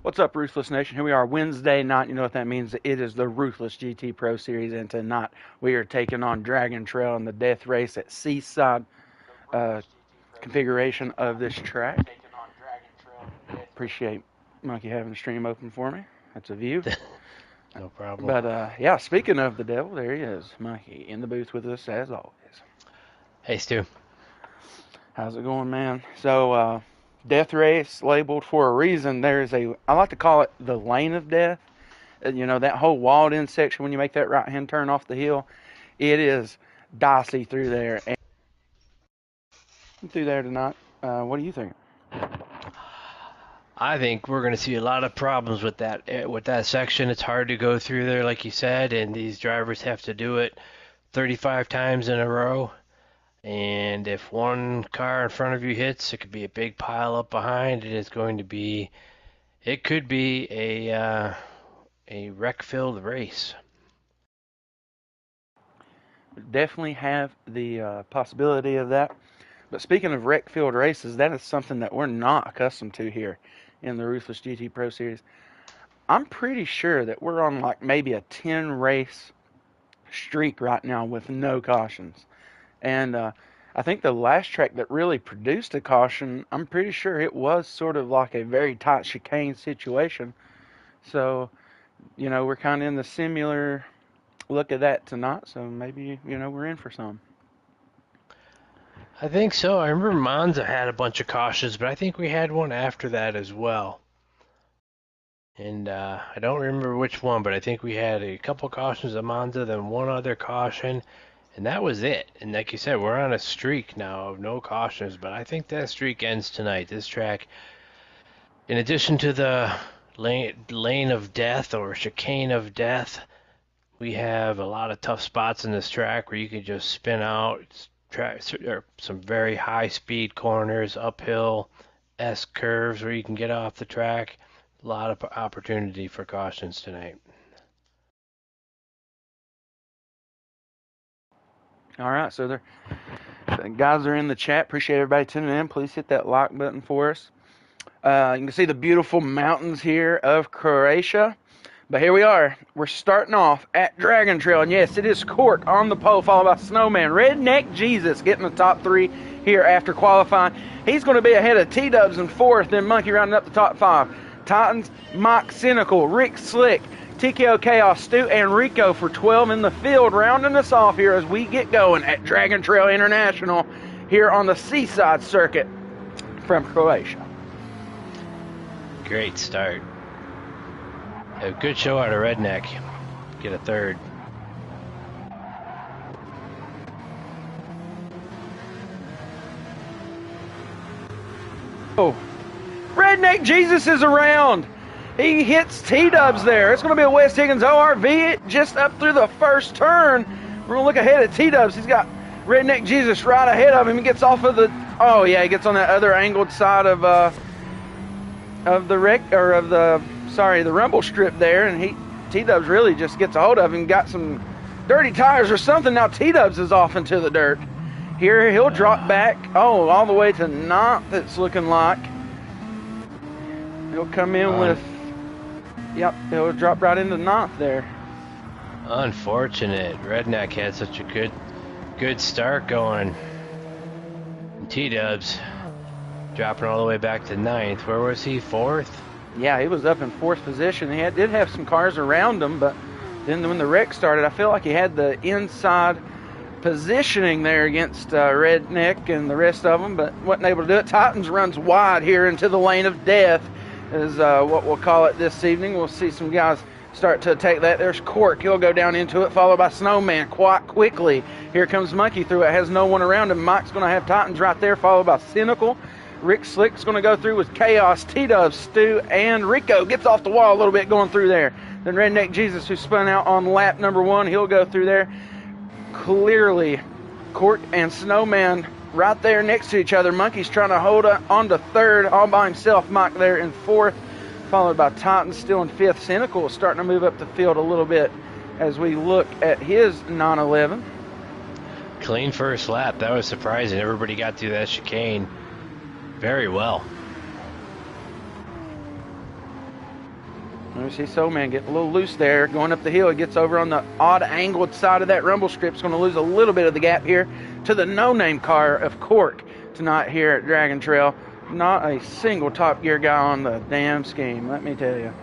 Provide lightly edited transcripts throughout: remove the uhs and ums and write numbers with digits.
What's up, Ruthless Nation? Here we are, Wednesday night. You know what that means? It is the Ruthless GT Pro Series, and tonight we are taking on Dragon Trail in the death race at Seaside configuration of this track. Appreciate Monkey having the stream open for me. That's a view. No problem. But yeah, speaking of the devil, there he is, Monkey, in the booth with us as always. Hey, Stu. How's it going, man? So, death race labeled for a reason. I like to call it the lane of death. You know, that whole walled in section when you make that right hand turn off the hill, it is dicey through there. And through there tonight, what do you think? I think we're going to see a lot of problems with that section. It's hard to go through there, like you said, and these drivers have to do it 35 times in a row. And if one car in front of you hits, it could be a big pile up behind. It could be a wreck-filled race. Definitely have the possibility of that. But speaking of wreck-filled races, that is something that we're not accustomed to here in the Ruthless GT Pro Series. I'm pretty sure that we're on like maybe a 10 race streak right now with no cautions. And I think the last track that really produced a caution, I'm pretty sure it was sort of like a very tight chicane situation. So, you know, we're kind of in the similar look at that tonight. So maybe, you know, we're in for some. I think so. I remember Monza had a bunch of cautions, but I think we had one after that as well. And I don't remember which one, but I think we had a couple cautions at Monza, then one other caution, and that was it. And like you said, we're on a streak now of no cautions, but I think that streak ends tonight. This track, in addition to the lane of death or chicane of death, we have a lot of tough spots in this track where you can just spin out. Some very high-speed corners, uphill S curves where you can get off the track. A lot of opportunity for cautions tonight. All right, so the guys are in the chat. Appreciate everybody tuning in. Please hit that like button for us. You can see the beautiful mountains here of Croatia. But here we are. We're starting off at Dragon Trail. And yes, it is Cork on the pole, followed by Snowman. Redneck Jesus getting the top three here after qualifying. He's going to be ahead of T-Dubs in fourth, then Monkey rounding up the top five. Titans, Mike Cynical, Rick Slick, TKO Chaos, Stu, and Rico for 12 in the field, rounding us off here as we get going at Dragon Trail International here on the Seaside Circuit from Croatia. Great start. A good show out of Redneck. Get a third. Oh, Redneck Jesus is around. He hits T-Dubs there. It's going to be a West Higgins ORV just up through the first turn. We're going to look ahead at T-Dubs. He's got Redneck Jesus right ahead of him. He gets off of the... Oh, yeah, he gets on that other angled side of the rumble strip there, and T-Dubs really just gets a hold of him, got some dirty tires or something. Now T-Dubs is off into the dirt. Here he'll drop back, all the way to ninth, it's looking like. He'll come in he'll drop right into ninth there. Unfortunate. Redneck had such a good start going. T-Dubs dropping all the way back to ninth. Where was he, fourth? Yeah, he was up in fourth position. He did have some cars around him, but then when the wreck started, I feel like he had the inside positioning there against Redneck and the rest of them, but wasn't able to do it. Titans runs wide here into the lane of death is what we'll call it this evening. We'll see some guys start to attack that. There's Cork. He'll go down into it, followed by Snowman quite quickly. Here comes Monkey through it. Has no one around him. Mike's going to have Titans right there, followed by Cynical. Rick Slick's going to go through with Chaos, T-Dubs, Stu, and Rico gets off the wall a little bit going through there. Then Redneck Jesus, who spun out on lap number one, he'll go through there. Clearly, Cork and Snowman right there next to each other. Monkey's trying to hold on to third all by himself. Mike there in fourth, followed by Titans still in fifth. Cynical is starting to move up the field a little bit as we look at his 911. Clean first lap. That was surprising. Everybody got through that chicane very well. You see Snowman get a little loose there, going up the hill. He gets over on the odd angled side of that rumble strip. It's going to lose a little bit of the gap here to the no-name car of Cork tonight here at Dragon Trail. Not a single Top Gear guy on the damn scheme, let me tell you.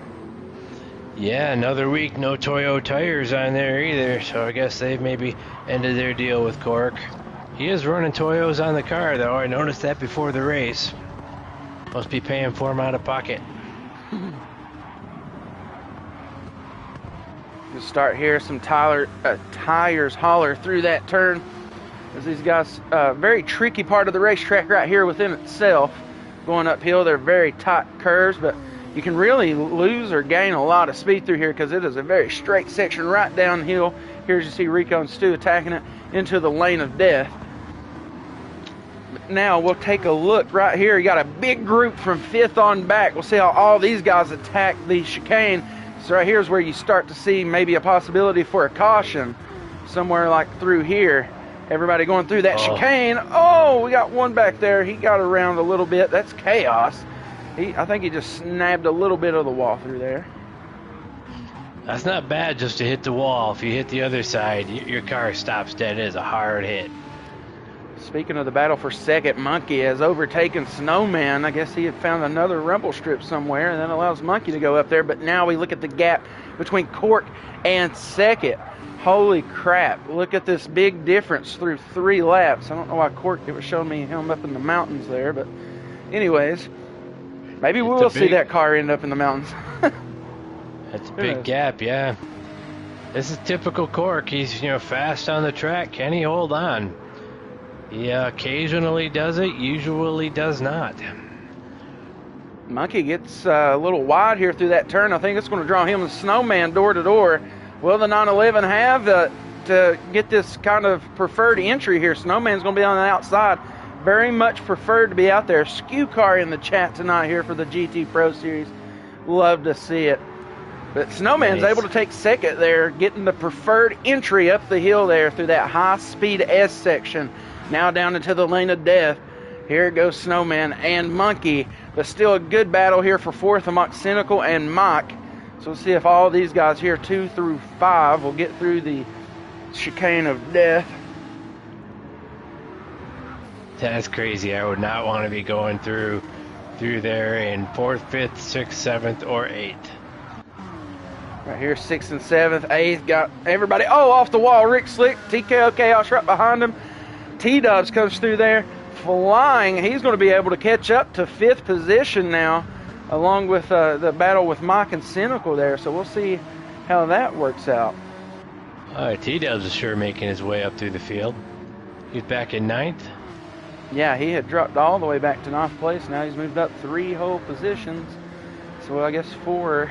Yeah, another week, no Toyo tires on there either, so I guess they've maybe ended their deal with Cork. He is running Toyos on the car, though. I noticed that before the race. Must be paying for them out of pocket. Just start here, some tires holler through that turn. As these guys, very tricky part of the racetrack right here within itself. Going uphill, they're very tight curves, but you can really lose or gain a lot of speed through here because it is a very straight section right downhill. Here you see Rico and Stu attacking it into the lane of death. But now we'll take a look right here. You got a big group from 5th on back. We'll see how all these guys attack the chicane. So right here is where you start to see maybe a possibility for a caution somewhere like through here. Everybody going through that chicane. Oh, we got one back there. He got around a little bit. That's Chaos. I think he just snapped a little bit of the wall through there. That's not bad just to hit the wall. If you hit the other side, your car stops dead. It is a hard hit. Speaking of the battle for second, Monkey has overtaken Snowman. I guess he had found another rumble strip somewhere, and that allows Monkey to go up there. But now we look at the gap between Cork and second. Holy crap, look at this big difference through 3 laps. I don't know why Cork, it was showing me him up in the mountains there, but anyways, maybe we will see that car end up in the mountains. That's a big gap, yeah. This is typical Cork. He's, fast on the track. Can he hold on? He occasionally does it, usually does not. Monkey gets a little wide here through that turn. I think it's going to draw him and Snowman door to door. Will the 911 have to get this kind of preferred entry here? Snowman's going to be on the outside. Very much preferred to be out there. Skew car in the chat tonight here for the GT Pro Series. Love to see it. But Snowman's able to take second there, getting the preferred entry up the hill there through that high-speed S section. Now down into the lane of death. Here goes Snowman and Monkey. But still a good battle here for 4th amongst Cynical and Mike. So we'll see if all these guys here, 2 through 5, will get through the chicane of death. That's crazy. I would not want to be going through there in 4th, 5th, 6th, 7th, or 8th. Right here, 6th and 7th, 8th, got everybody. Oh, off the wall, Rick Slick, TKO Chaos right behind him. T-Dubs comes through there, flying. He's going to be able to catch up to 5th position now, along with the battle with Mike and Cynical there. So we'll see how that works out. T-Dubs is sure making his way up through the field. He's back in 9th. Yeah, he had dropped all the way back to 9th place. Now he's moved up 3 whole positions. So I guess 4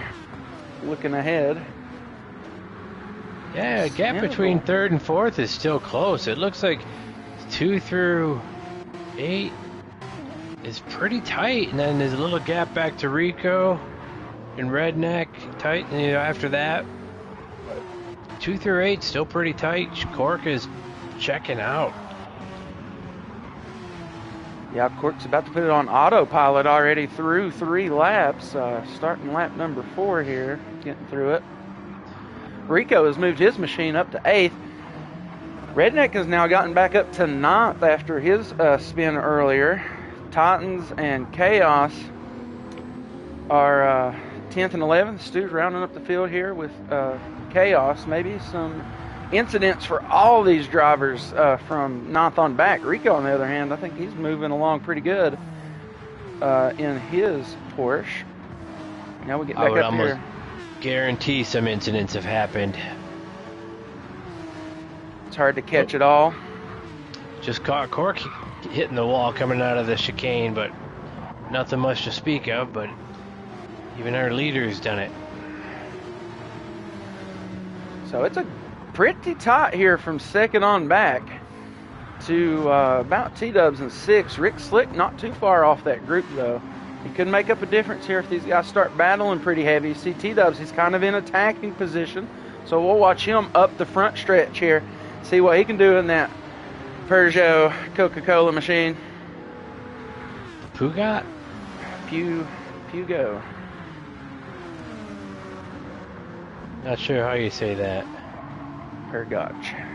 looking ahead. Yeah, the gap between 3rd and 4th is still close. It looks like 2 through 8 is pretty tight, and then there's a little gap back to Rico and Redneck, tight, and after that 2 through 8 still pretty tight. Cork is checking out. Yeah, Cork's about to put it on autopilot already through 3 laps, starting lap number 4 here, getting through it. Rico has moved his machine up to 8th. Redneck has now gotten back up to 9th after his spin earlier. Titans and Chaos are 10th and 11th. Stu's rounding up the field here with Chaos. Maybe some incidents for all these drivers from 9th on back. Rico, on the other hand, I think he's moving along pretty good in his Porsche. Now we get back up here. I would almost guarantee some incidents have happened. It's hard to catch it all. Just caught Cork hitting the wall coming out of the chicane, but nothing much to speak of, but even our leader's done it. So it's a pretty tight here from 2nd on back to about T-Dubs and 6th. Rick Slick not too far off that group, though. He could make up a difference here if these guys start battling pretty heavy. You see T-Dubs, he's kind of in attacking position, so we'll watch him up the front stretch here, see what he can do in that Peugeot Coca-Cola machine. Pugot? Pugo. Not sure how you say that. Ergotch.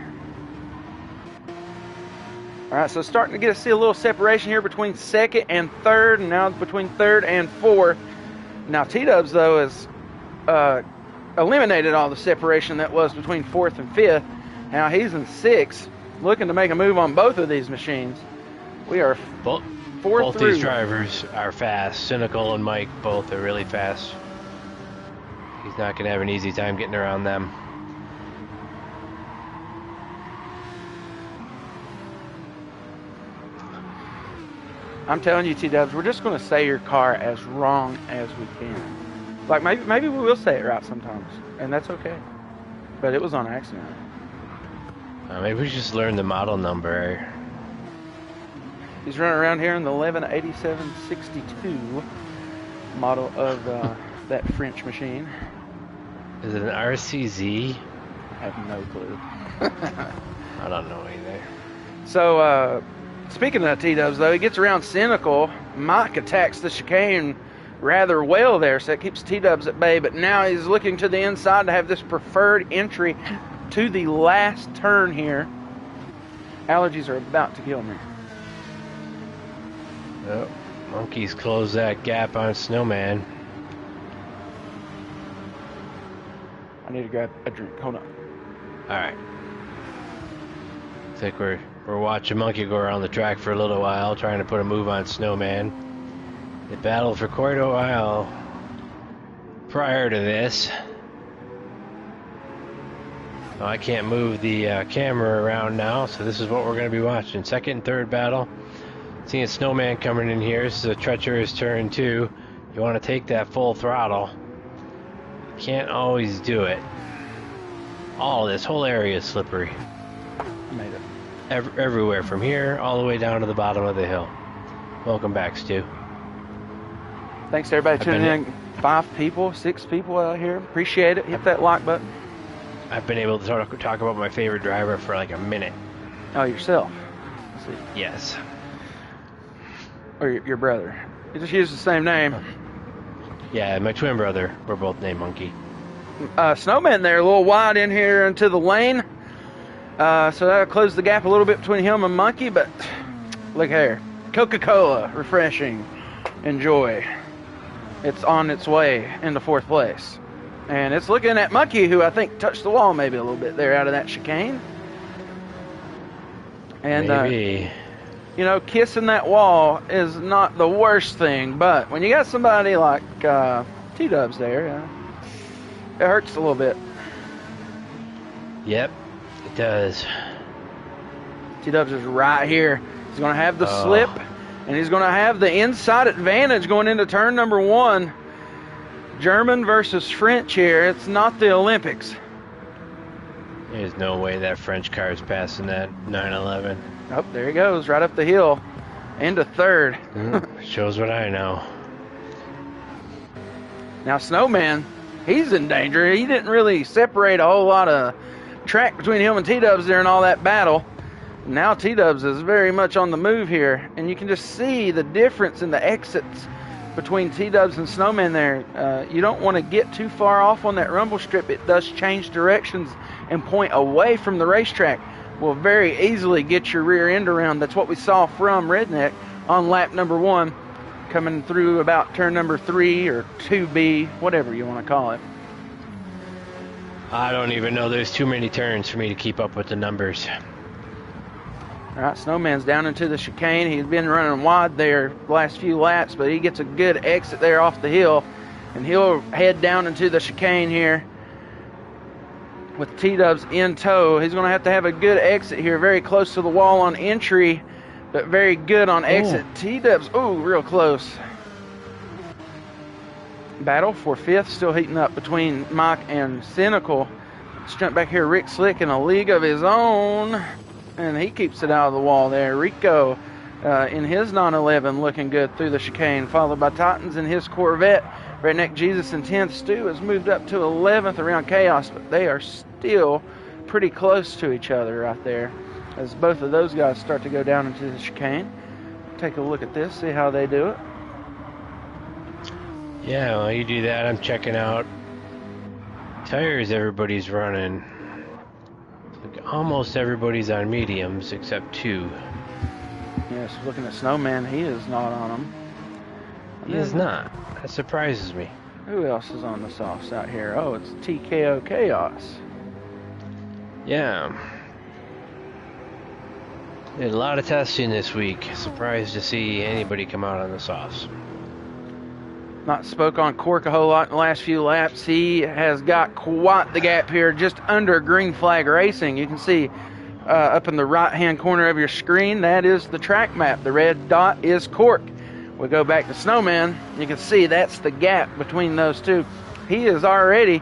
All right, so starting to see a little separation here between second and third, and now between third and fourth. Now T-Dubs, though, has eliminated all the separation that was between fourth and fifth. Now he's in sixth, looking to make a move on both of these machines. We are both through. These drivers are fast. Cynical and Mike both are really fast. He's not going to have an easy time getting around them. I'm telling you, T-Dubs, we're just going to say your car as wrong as we can. Like, maybe we will say it right sometimes, and that's okay. But it was on accident. Maybe we just learned the model number. He's running around here in the 118762 model of that French machine. Is it an RCZ? I have no clue. I don't know either. So, speaking of T-Dubs, though, he gets around Cynical. Mike attacks the chicane rather well there, so that keeps T-Dubs at bay. But now he's looking to the inside to have this preferred entry to the last turn here. Allergies are about to kill me. Oh, Monkey's closed that gap on Snowman. I need to grab a drink. Hold on. Alright. Looks like we're watching Monkey go around the track for a little while, trying to put a move on Snowman. They battled for quite a while prior to this. Oh, I can't move the camera around now, so this is what we're going to be watching. Second and third battle. Seeing Snowman coming in here. This is a treacherous turn too. You want to take that full throttle. You can't always do it. This whole area is slippery. Made it. Everywhere from here all the way down to the bottom of the hill. Welcome back, Stu. Thanks to everybody tuning in. 5 people, 6 people out here. Appreciate it. Hit that like button. I've been able to talk about my favorite driver for like a minute. Oh, yourself? Let's see. Yes. Or your brother? You just use the same name. Yeah, my twin brother. We're both named Monkey. Snowman there, a little wide in here into the lane. So that'll close the gap a little bit between him and Monkey, but look here. Coca-Cola, refreshing. Enjoy. It's on its way into 4th place. And it's looking at Monkey, who I think touched the wall maybe a little bit there out of that chicane. And, maybe. You know, kissing that wall is not the worst thing, but when you got somebody like T-Dubs there, it hurts a little bit. Yep, it does. T-Dubs is right here. He's going to have the slip, and he's going to have the inside advantage going into turn number 1. German versus French here. It's not the Olympics. There's no way that French car is passing that 911. Oh, there he goes, right up the hill into 3rd. Shows what I know. Now Snowman, he's in danger. He didn't really separate a whole lot of track between him and T-Dubs during all that battle. Now T-Dubs is very much on the move here, and you can just see the difference in the exits between T-Dubs and Snowman there. You don't want to get too far off on that rumble strip. It does change directions and point away from the racetrack. Will very easily get your rear end around. That's what we saw from Redneck on lap number 1, coming through about turn number 3 or 2B, whatever you want to call it. I don't even know. There's too many turns for me to keep up with the numbers. All right, Snowman's down into the chicane. He's been running wide there the last few laps, but he gets a good exit there off the hill, and he'll head down into the chicane here with T-Dubs in tow. He's going to have a good exit here, very close to the wall on entry, but very good on exit. T-Dubs, real close. Battle for 5th still heating up between Mike and Cynical. Let's jump back here. Rick Slick in a league of his own, and he keeps it out of the wall there. Rico in his 911 looking good through the chicane, followed by Titans in his Corvette. Redneck Jesus and 10th Stu has moved up to 11th around Chaos, but they are still pretty close to each other right there as both of those guys start to go down into the chicane. Take a look at this, see how they do it. Yeah, while you do that, I'm checking out Tires everybody's running. Like almost everybody's on mediums except 2. Yes, looking at Snowman, he is not on them. He is not. That surprises me. Who else is on the softs out here? Oh, it's TKO Chaos. Yeah. Did a lot of testing this week. Surprised to see anybody come out on the softs. Not spoke on Cork a whole lot in the last few laps. He has got quite the gap here just under Green Flag Racing. You can see up in the right-hand corner of your screen, that is the track map. The red dot is Cork. We go back to Snowman. You can see that's the gap between those two. He is already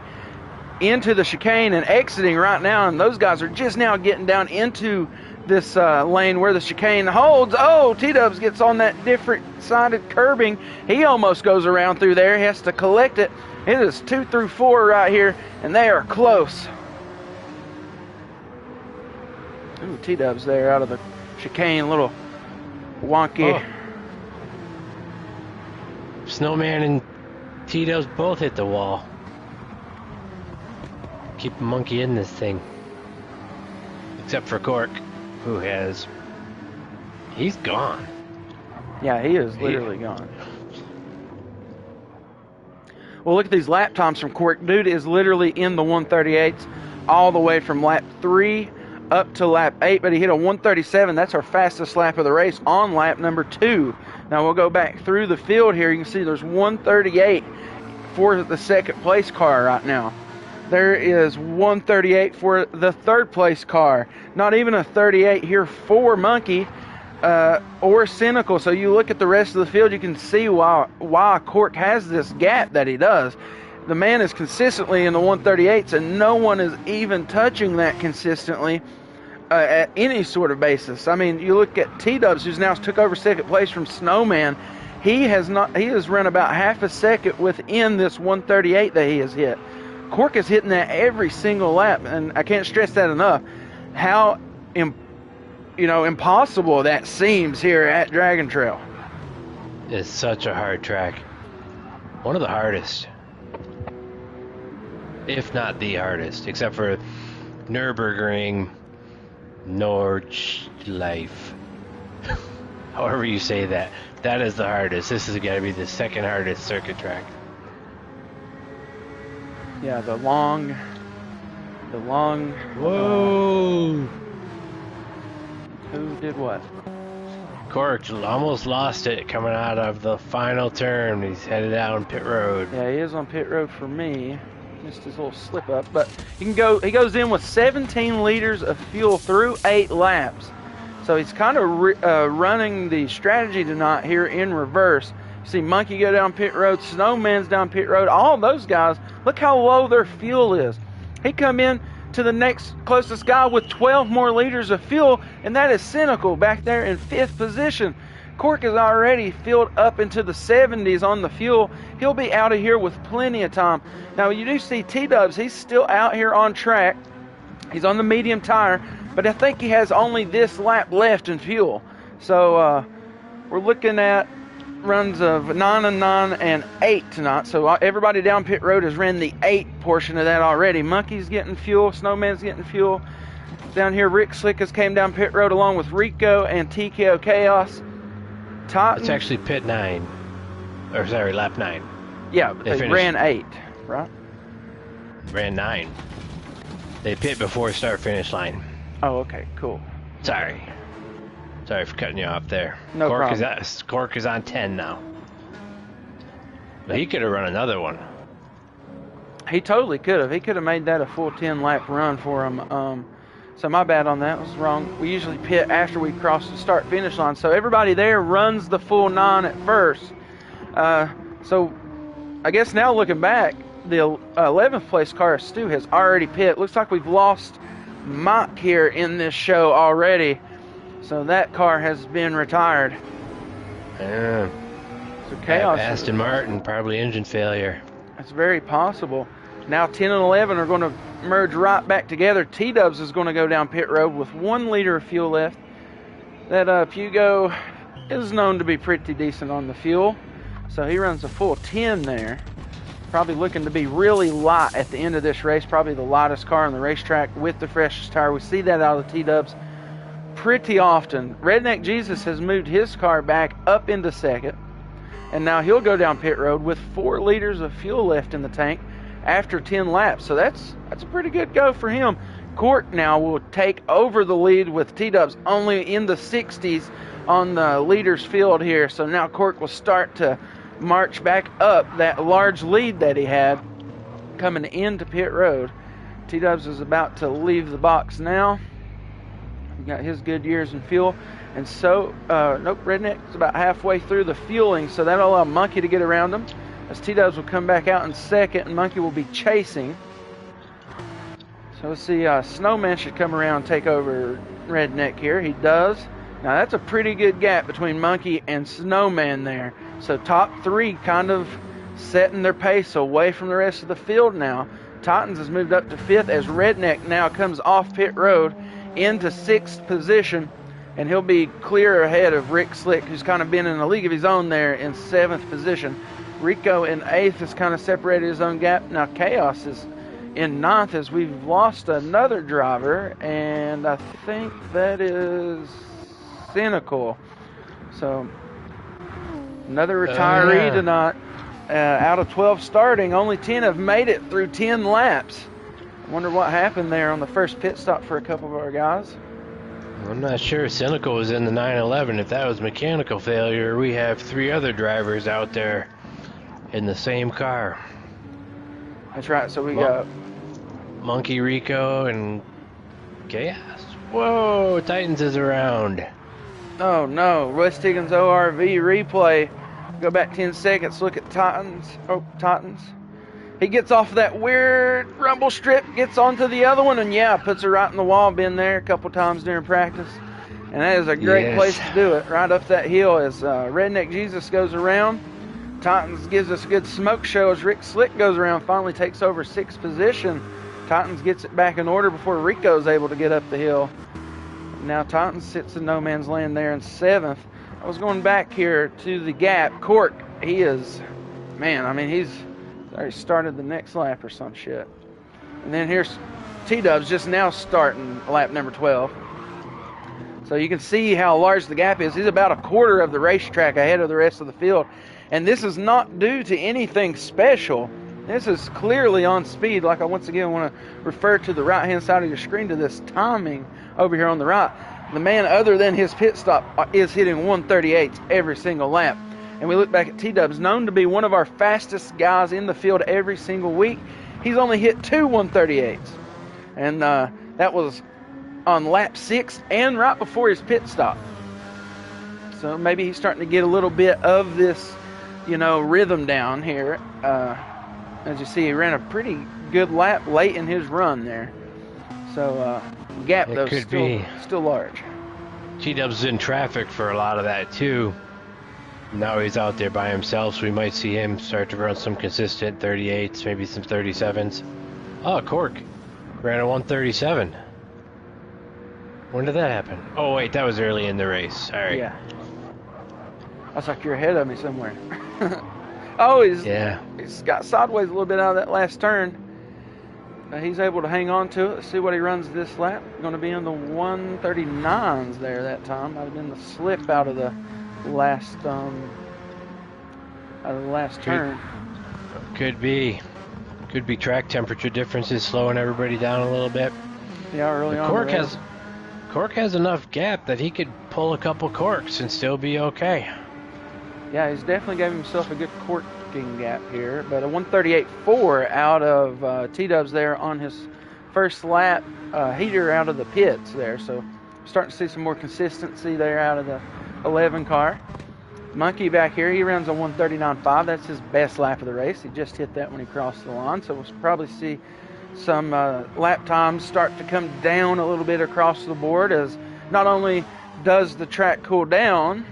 into the chicane and exiting right now, and those guys are just now getting down into this lane where the chicane holds. Oh, T-Dubs gets on that different-sided curbing. He almost goes around through there. He has to collect it. It is 2 through 4 right here, and they are close. Ooh, T-Dubs there out of the chicane, little wonky. Oh. Snowman and T-Dubs both hit the wall. Keep a monkey in this thing. Except for Cork, who has... He's gone. Yeah, he is literally gone. Well, look at these lap times from Cork. Dude is literally in the 138s all the way from lap 3 up to lap 8, but he hit a 137. That's our fastest lap of the race on lap number 2. Now we'll go back through the field here. You can see there's 138 for the second place car right now. There is 138 for the third place car. Not even a 38 here for Monkey or Cynical. So you look at the rest of the field, you can see why Cork has this gap that he does. The man is consistently in the 138s, and no one is even touching that consistently at any sort of basis. I mean, you look at T-Dubs, who's now took over second place from Snowman. He has run about half a second within this 138 that he has hit. Cork is hitting that every single lap, and I can't stress that enough. How impossible that seems here at Dragon Trail. It's such a hard track. One of the hardest. If not the hardest, except for Nürburgring, Nordschleife. However you say that. That is the hardest. This has got to be the second hardest circuit track. Yeah, the long. Whoa! Who did what? Cork almost lost it coming out of the final turn. He's headed out on pit road. Yeah, he is on pit road for me. Missed his little slip up, but he goes in with 17 liters of fuel through 8 laps. So he's kind of running the strategy tonight here in reverse. You see Monkey go down pit road, Snowman's down pit road. All those guys, look how low their fuel is. He come in to the next closest guy with 12 more liters of fuel, and that is Cynical back there in 5th position. Cork is already filled up into the 70s on the fuel. He'll be out of here with plenty of time. Now, you do see T-Dubs. He's still out here on track. He's on the medium tire, but I think he has only this lap left in fuel. So we're looking at runs of 9 and 9 and 8 tonight. So everybody down pit road has ran the 8 portion of that already. Monkey's getting fuel. Snowman's getting fuel. Down here, Rick Slickas came down pit road along with Rico and TKO Chaos. Titan, It's actually pit 9. Or sorry, lap 9. Yeah, they ran 8, right? Ran 9. They pit before start finish line. Oh, okay, cool. Sorry for cutting you off there. No problem. Cork is on 10 now. But he could have run another one. He totally could have. He could have made that a full 10-lap run for him. So my bad on that. Was wrong. We usually pit after we cross the start-finish line. So everybody there runs the full 9 at first. So I guess now looking back, the 11th place car, Stu, has already pit. Looks like we've lost Mike here in this show already. So that car has been retired. Yeah. So Chaos. Aston Martin, probably engine failure. It's very possible. Now 10 and 11 are going to merge right back together. T-Dubs is going to go down pit road with 1 liter of fuel left. That Pugo is known to be pretty decent on the fuel. So he runs a full 10 there. Probably looking to be really light at the end of this race. Probably the lightest car on the racetrack with the freshest tire. We see that out of the T-dubs pretty often. Redneck Jesus has moved his car back up into second, and now he'll go down pit road with 4 liters of fuel left in the tank after 10 laps. So that's a pretty good go for him. Court now will take over the lead with T-dubs only in the 60s on the leaders field here. So now Court will start to march back up that large lead that he had coming into pit road. T-dubs is about to leave the box now. He got his good years in fuel. And so, nope, Redneck is about halfway through the fueling, so that'll allow Monkey to get around him. As T-dubs will come back out in second, and Monkey will be chasing. So let's see, Snowman should come around and take over Redneck here. He does. Now that's a pretty good gap between Monkey and Snowman there. So top 3 kind of setting their pace away from the rest of the field now. Titans has moved up to 5th as Redneck now comes off pit road into 6th position, and he'll be clear ahead of Rick Slick, who's kind of been in a league of his own there in 7th position. Rico in 8th has kind of separated his own gap. Now Chaos is in 9th as we've lost another driver, and I think that is Cynical. So another retiree tonight. Out of 12 starting, only 10 have made it through 10 laps. I wonder what happened there on the first pit stop for a couple of our guys. I'm not sure. Cynical was in the 911. If that was mechanical failure, we have 3 other drivers out there in the same car. That's right. So we got Monkey, Rico, and Chaos. Whoa, Titans is around. Oh no, West Higgins ORV replay. Go back 10 seconds, look at Titans. Oh, Titans. He gets off that weird rumble strip, gets onto the other one, and yeah, puts it right in the wall. Been there a couple times during practice. And that is a great place to do it, right up that hill as Redneck Jesus goes around. Titans gives us a good smoke show as Rick Slick goes around, finally takes over 6th position. Titans gets it back in order before Rico's able to get up the hill. Now Titans sits in no man's land there in 7th. I was going back here to the gap. Court, he is, man, I mean, he's already started the next lap or some shit. And then here's T-dubs just now starting lap number 12. So you can see how large the gap is. He's about a quarter of the racetrack ahead of the rest of the field. And this is not due to anything special. This is clearly on speed. Like I once again want to refer to the right-hand side of your screen to this timing over here on the right. The man, other than his pit stop, is hitting 138 every single lap. And we look back at T-dubs, known to be one of our fastest guys in the field every single week. He's only hit 2 138s. And that was on lap 6 and right before his pit stop. So maybe he's starting to get a little bit of this, rhythm down here. As you see, he ran a pretty good lap late in his run there. So gap, though, still large. T-dubs in traffic for a lot of that, too. Now he's out there by himself, so we might see him start to run some consistent 38s, maybe some 37s. Oh, Cork ran a 137. When did that happen? Oh, wait, that was early in the race. Sorry. Yeah. I was like, you're ahead of me somewhere. Oh, he's got sideways a little bit out of that last turn. He's able to hang on to it. Let's see what he runs this lap. Going to be in the 139s there that time. Might have been the slip out of the last turn. Could be track temperature differences slowing everybody down a little bit. Yeah, early on. Cork has enough gap that he could pull a couple corks and still be okay. Yeah, he's definitely gave himself a good corking gap here, but a 138.4 out of T-dubs there on his first lap heater out of the pits there. So starting to see some more consistency there out of the 11 car. Monkey back here, he runs a 139.5. That's his best lap of the race. He just hit that when he crossed the line, so we'll probably see some lap times start to come down a little bit across the board as not only does the track cool down.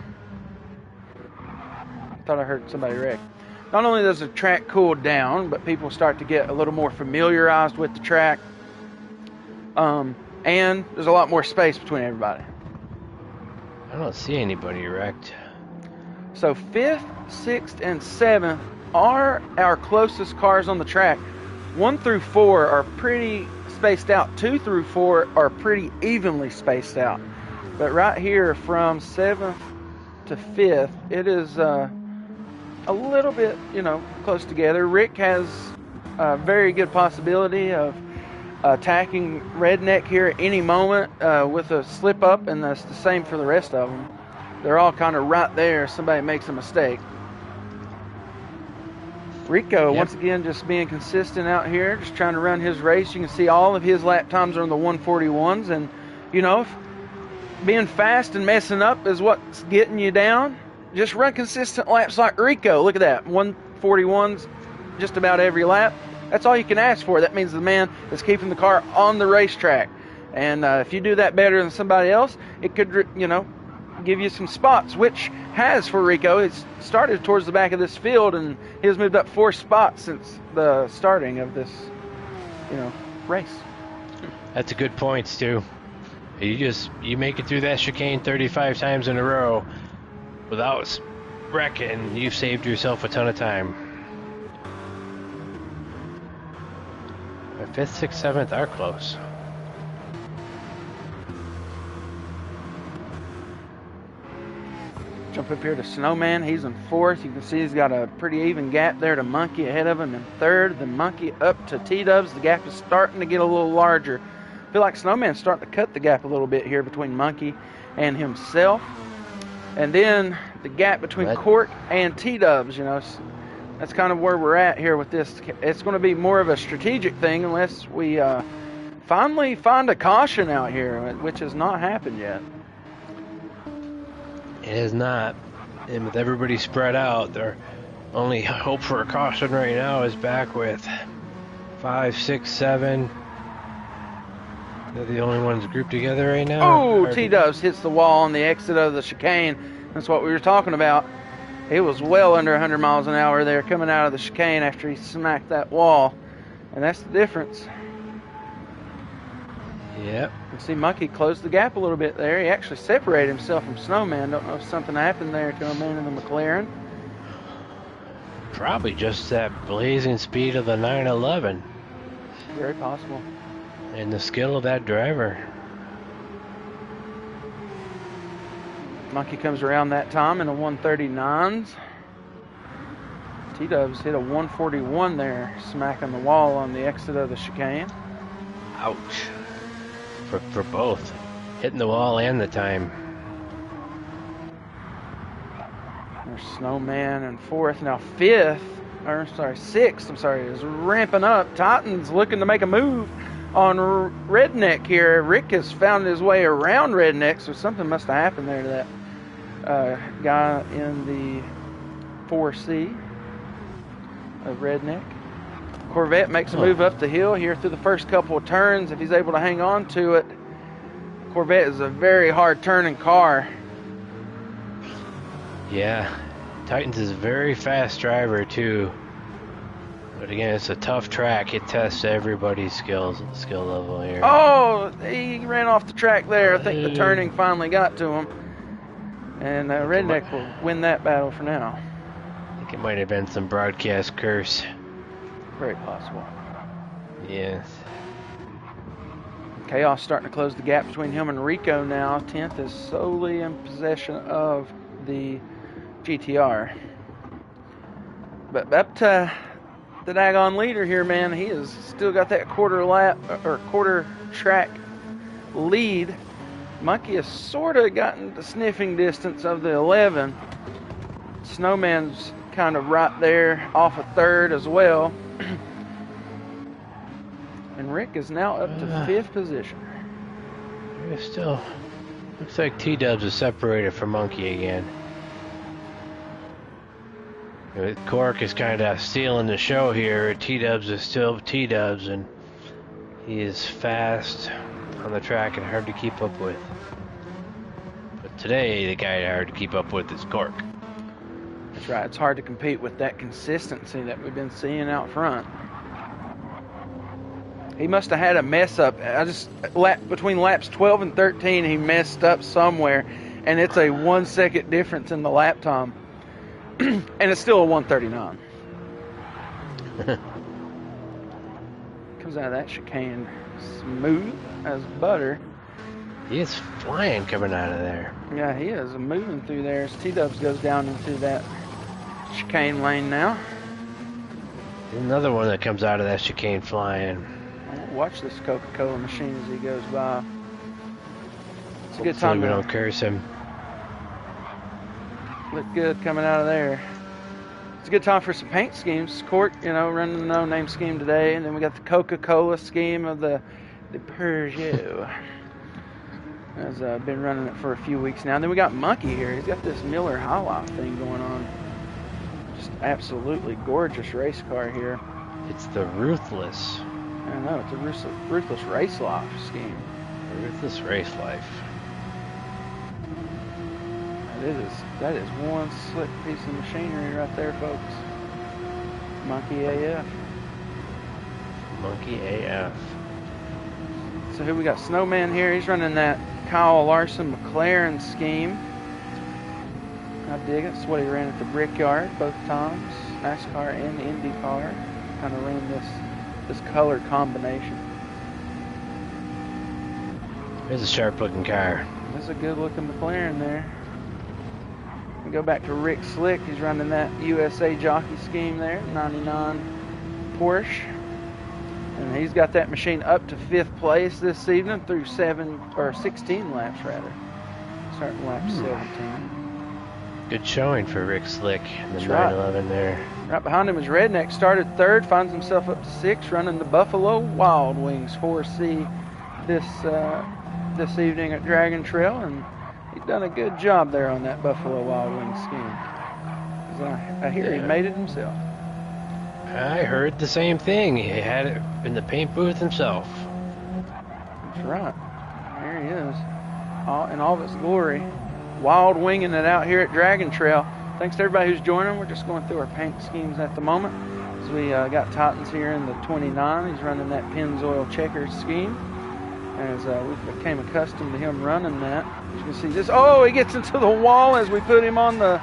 Thought I heard somebody wreck. Not only does the track cool down, but people start to get a little more familiarized with the track. And there's a lot more space between everybody. I don't see anybody wrecked. So 5th, 6th, and 7th are our closest cars on the track. 1 through 4 are pretty spaced out. 2 through 4 are pretty evenly spaced out. But right here from 7th to 5th, it is a little bit, close together. Rick has a very good possibility of attacking Redneck here at any moment with a slip up, and that's the same for the rest of them. They're all kind of right there if somebody makes a mistake. Rico, once again, just being consistent out here, just trying to run his race. You can see all of his lap times are in the 141s, and, if being fast and messing up is what's getting you down, just run consistent laps like Rico. Look at that, 141s just about every lap. That's all you can ask for. That means the man is keeping the car on the racetrack. And if you do that better than somebody else, it could, give you some spots, which has for Rico. It's started towards the back of this field, and he has moved up 4 spots since the starting of this, race. That's a good point, Stu. You make it through that chicane 35 times in a row without wrecking, you've saved yourself a ton of time. 5th, 6th, 7th are close. Jump up here to Snowman. He's in 4th. You can see he's got a pretty even gap there to Monkey ahead of him in 3rd. Then Monkey up to T-Dubs. The gap is starting to get a little larger. I feel like Snowman's starting to cut the gap a little bit here between Monkey and himself. And then the gap between Cork and T-Dubs, that's kind of where we're at here with this. It's going to be more of a strategic thing unless we finally find a caution out here, which has not happened yet. It is not. And with everybody spread out, their only hope for a caution right now is back with 5, 6, 7. They're the only ones grouped together right now. Oh, T-Dubs hits the wall on the exit of the chicane. That's what we were talking about. He was well under 100 miles an hour there coming out of the chicane after he smacked that wall. And that's the difference. Yep. You can see Monkey closed the gap a little bit there. He actually separated himself from Snowman. Don't know if something happened there to him in the McLaren. Probably just that blazing speed of the 911. Very possible. And the skill of that driver. Monkey comes around that time in the 139s. T-Dubs hit a 141 there, smacking the wall on the exit of the chicane. Ouch. For both. Hitting the wall and the time. There's Snowman in 4th. Now 6th, is ramping up. Titan's looking to make a move on Redneck here. Rick has found his way around Redneck, so something must have happened there to that guy in the 4C of Redneck. Corvette makes a move up the hill here through the first couple of turns. If he's able to hang on to it, Corvette is a very hard turning car. Yeah, Titans is a very fast driver too. But again, it's a tough track. It tests everybody's skill level here. Oh, he ran off the track there. I think the turning finally got to him. And Redneck will win that battle for now. I think it might have been some broadcast curse. Very possible. Yes. Chaos starting to close the gap between him and Rico now. 10th is solely in possession of the GTR. But up to the daggone leader here, man, he has still got that quarter track lead. Monkey has sort of gotten the sniffing distance of the 11. Snowman's kind of right there off of 3rd as well. And Rick is now up to 5th position. Still looks like T-Dubs is separated from Monkey again. Cork is kind of stealing the show here. T-Dubs is still T-Dubs, and he is fast on the track and hard to keep up with. But today, the guy hard to keep up with is Cork. That's right. It's hard to compete with that consistency that we've been seeing out front. He must have had a mess up. Between laps 12 and 13, he messed up somewhere, and it's a 1 second difference in the lap time. And it's still a 139. Comes out of that chicane smooth as butter. He is flying coming out of there. Yeah, he is moving through there as T-Dubs goes down into that chicane lane now. Another one that comes out of that chicane flying. Watch this Coca-Cola machine as he goes by. It's a good Hopefully time we to don't curse him. look good coming out of there. It's a good time for some paint schemes. Court, running the no-name scheme today, and then we got the Coca-Cola scheme of the Peugeot. Has been running it for a few weeks now. And then we got Monkey here. He's got this Miller High Life thing going on. Just absolutely gorgeous race car here. It's the Ruthless. I know, it's a Ruthless Race Life scheme. Ruthless Race Life. That is one slick piece of machinery right there, folks. Monkey AF. Monkey AF. So here we got Snowman here. He's running that Kyle Larson McLaren scheme. I dig it. It's what he ran at the Brickyard both times. NASCAR and IndyCar. Kind of ran this color combination. There's a sharp looking car. That's a good looking McLaren there. We go back to Rick Slick. He's running that USA jockey scheme there, 99 Porsche. And he's got that machine up to 5th place this evening through 16 laps rather. Starting lap 17. Good showing for Rick Slick in the That's right. 911 there. Right behind him is Redneck. Started 3rd, finds himself up to 6th, running the Buffalo Wild Wings 4C this evening at Dragon Trail, and he's done a good job there on that Buffalo Wild Wings scheme. 'Cause I hear he made it himself. I heard the same thing. He had it in the paint booth himself. That's right. There he is, in all of its glory. Wild winging it out here at Dragon Trail. Thanks to everybody who's joining. We're just going through our paint schemes at the moment. So we got Titans here in the 29. He's running that Pennzoil Checkers scheme. As we became accustomed to him running that. As you can see this. Oh, he gets into the wall as we put him on the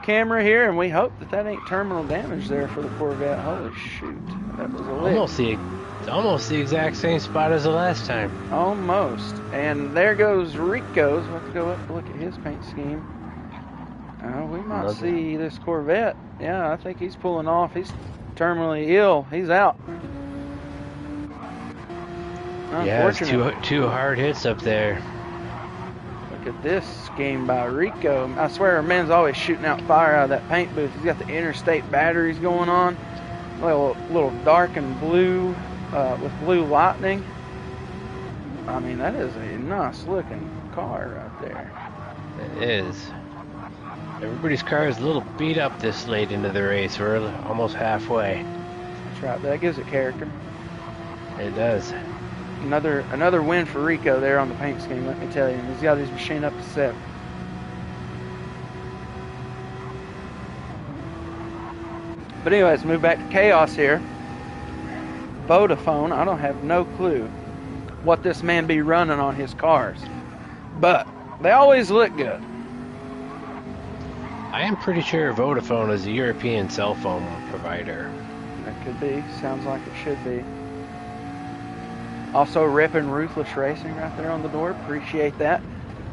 camera here, and we hope that ain't terminal damage there for the Corvette. Holy shoot. That was a lick. Almost the exact same spot as the last time. Almost. And there goes Rico's. We'll have to go up and look at his paint scheme. We might see this Corvette. Yeah, I think he's pulling off. He's terminally ill. He's out. Yeah, it's two hard hits up there. Look at this scheme by Rico. I swear, our man's always shooting out fire out of that paint booth. He's got the interstate batteries going on. A little dark and blue with blue lightning. I mean, that is a nice looking car right there. It is. Everybody's car is a little beat up this late into the race. We're almost halfway. That's right. That gives it character. It does. Another win for Rico there on the paint scheme, let me tell you. He's got his machine up to 7. But anyways, move back to Chaos here. Vodafone, I don't have no clue what this man be running on his cars. But they always look good. I am pretty sure Vodafone is a European cell phone provider. That could be. Sounds like it should be. Also repping Ruthless Racing right there on the door. Appreciate that.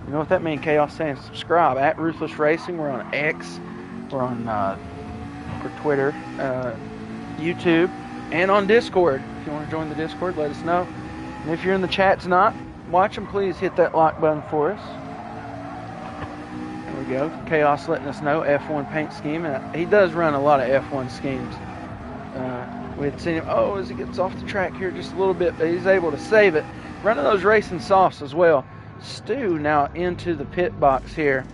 You know what that means, Chaos saying? Subscribe at Ruthless Racing. We're on X. We're on for Twitter, YouTube, and on Discord. If you want to join the Discord, let us know. And if you're in the chat tonight, watching, please hit that like button for us. There we go. Chaos letting us know F1 paint scheme. And he does run a lot of F1 schemes. We had seen him, as he gets off the track here just a little bit, but he's able to save it. Running those racing softs as well. Stu now into the pit box here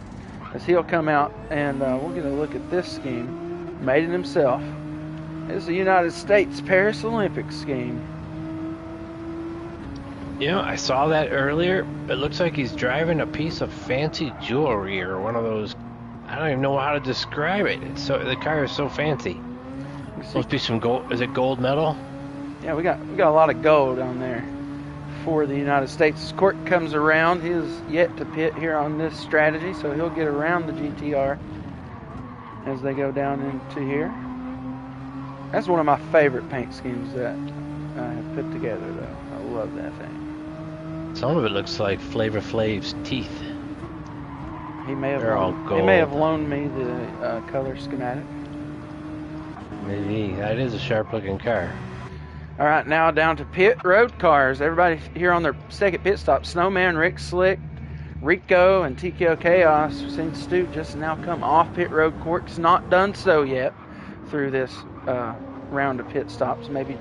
as he'll come out, and we'll get a look at this scheme. Made it himself. This is the United States Paris Olympics scheme. You know, I saw that earlier. It looks like he's driving a piece of fancy jewelry or one of those. I don't even know how to describe it. The car is so fancy. Supposed to be some gold. Is it gold metal? Yeah, we got a lot of gold on there for the United States. As Court comes around, he is yet to pit here on this strategy, so he'll get around the GTR as they go down into here. That's one of my favorite paint schemes that I have put together, though. I love that thing. Some of it looks like Flavor Flav's teeth. They're all gold. He may have loaned me the color schematic. Maybe. That is a sharp-looking car. All right, now down to pit road cars. Everybody here on their second pit stop. Snowman, Rick Slick, Rico, and TKO Chaos. We've seen Stu just now come off pit road. Cork's not done so yet through this round of pit stops. Maybe,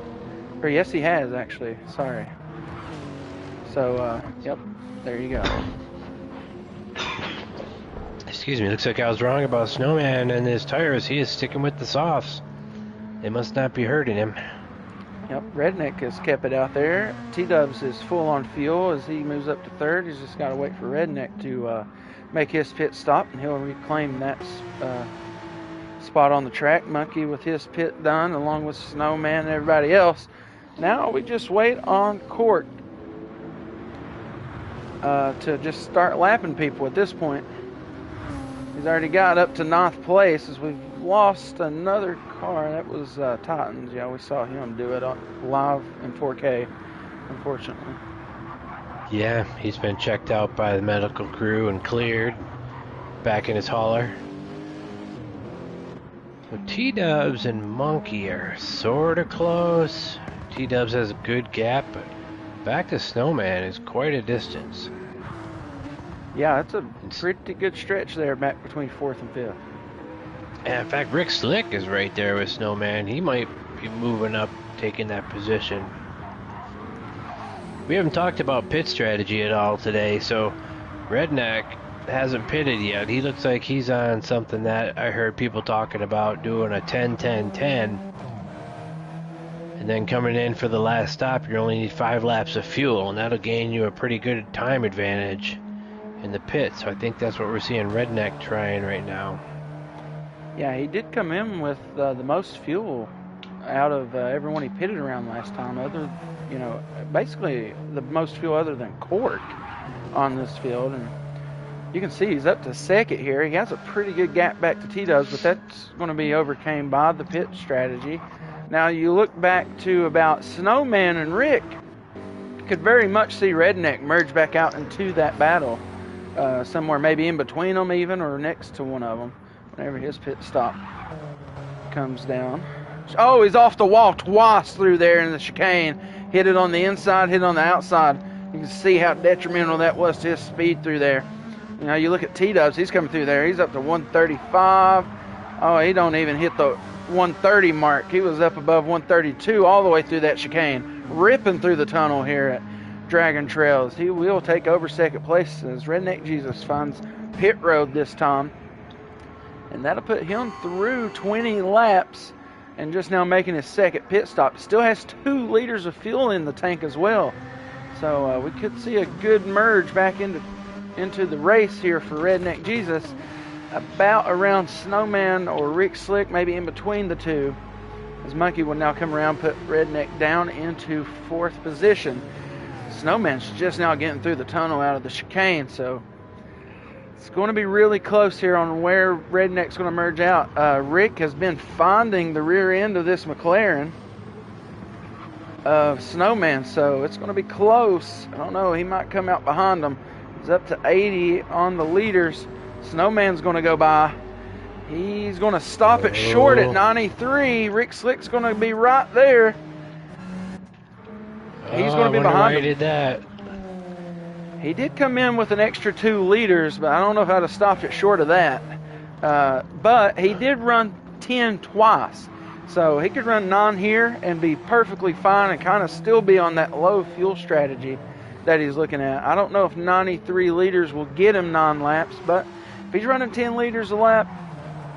or yes, he has actually. Sorry. So, yep, there you go. Excuse me, looks like I was wrong about Snowman and his tires. He is sticking with the softs. They must not be hurting him. Yep, Redneck has kept it out there. T-Dubs is full on fuel as he moves up to third. He's just got to wait for Redneck to make his pit stop, and he'll reclaim that spot on the track. Monkey with his pit done, along with Snowman and everybody else. Now we just wait on Court to just start lapping people at this point. He's already got up to 9th place as we've lost another car. That was Titans. Yeah, we saw him do it live in 4K, unfortunately. Yeah, he's been checked out by the medical crew and cleared. Back in his hauler. So T-Dubs and Monkey are sort of close. T-Dubs has a good gap, but back to Snowman is quite a distance. Yeah, it's a pretty good stretch there back between 4th and 5th. And in fact, Rick Slick is right there with Snowman. He might be moving up, taking that position. We haven't talked about pit strategy at all today, so Redneck hasn't pitted yet. He looks like he's on something that I heard people talking about, doing a 10-10-10. And then coming in for the last stop, you only need 5 laps of fuel, and that'll gain you a pretty good time advantage in the pit. So I think that's what we're seeing Redneck trying right now. Yeah, he did come in with the most fuel out of everyone he pitted around last time. Basically the most fuel other than Cork on this field. And you can see he's up to 2nd here. He has a pretty good gap back to T-Dubs, but that's going to be overcame by the pit strategy. Now you look back to about Snowman and Rick. You could very much see Redneck merge back out into that battle. Somewhere maybe in between them even, or next to one of them, whenever his pit stop comes down. Oh, he's off the wall twice through there in the chicane. Hit it on the inside, hit it on the outside. You can see how detrimental that was to his speed through there. You know, you look at T-Dubs, he's coming through there. He's up to 135. Oh, he don't even hit the 130 mark. He was up above 132 all the way through that chicane, ripping through the tunnel here at Dragon Trails. He will take over 2nd place as Redneck Jesus finds pit road this time. And that'll put him through 20 laps and just now making his 2nd pit stop. Still has 2 liters of fuel in the tank as well. So we could see a good merge back into the race here for Redneck Jesus. About around Snowman or Rick Slick, maybe in between the two. As Monkey will now come around, put Redneck down into 4th position. Snowman's just now getting through the tunnel out of the chicane, so it's going to be really close here on where Redneck's going to merge out. Rick has been finding the rear end of this McLaren of Snowman, so it's going to be close. I don't know, he might come out behind him. He's up to 80 on the leaders. Snowman's going to go by. He's going to stop it short at 93. Rick Slick's going to be right there. He's going to be behind him. He did that. He did come in with an extra 2 liters, but I don't know if I'd have stopped it short of that. But he did run 10 twice. So he could run 9 here and be perfectly fine and kind of still be on that low fuel strategy that he's looking at. I don't know if 93 liters will get him 9 laps, but if he's running 10 liters a lap,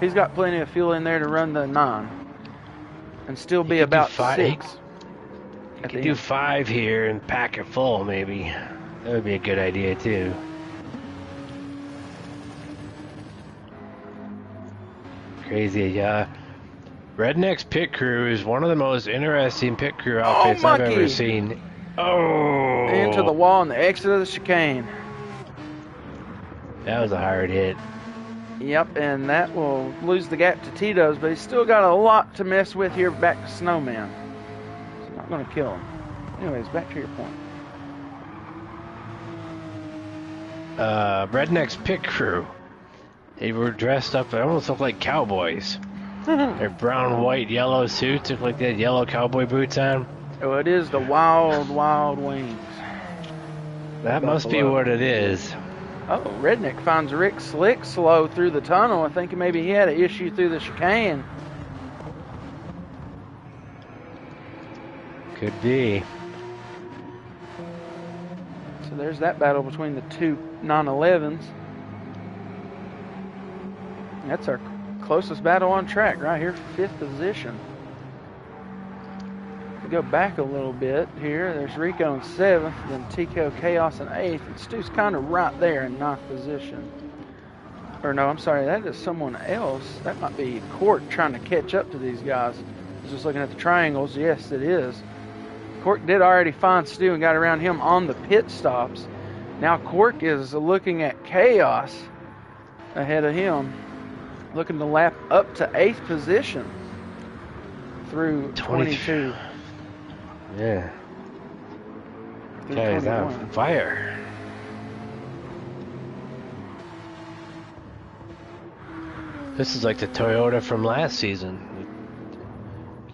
he's got plenty of fuel in there to run the 9 and still be about 6. You could do 5 here and pack it full, maybe. That would be a good idea, too. Crazy, Redneck's pit crew is one of the most interesting pit crew outfits I've ever seen. Oh! Into the wall and the exit of the chicane. That was a hard hit. Yep, and that will lose the gap to Tito's, but he's still got a lot to mess with here back to Snowman. It's not going to kill him. Anyways, back to your point. Redneck's pit crew. They were dressed up, they almost looked like cowboys. Their brown, white, yellow suits look like they had yellow cowboy boots on. Oh, it is the Wild, Wild Wings. That must be what it is. Oh, Redneck finds Rick Slick slow through the tunnel. I think maybe he had an issue through the chicane. Could be. So there's that battle between the two 911s. That's our closest battle on track right here for 5th position. If we go back a little bit here, there's Rico in 7th, then Tico Chaos in 8th, and Stu's kind of right there in 9th position. Or no, I'm sorry, that is someone else. That might be Court trying to catch up to these guys. I was just looking at the triangles. Yes, it is. Cork did already find Stu and got around him on the pit stops. Now Cork is looking at Chaos ahead of him, looking to lap up to 8th position through 22. Yeah. Guy's on fire. This is like the Toyota from last season.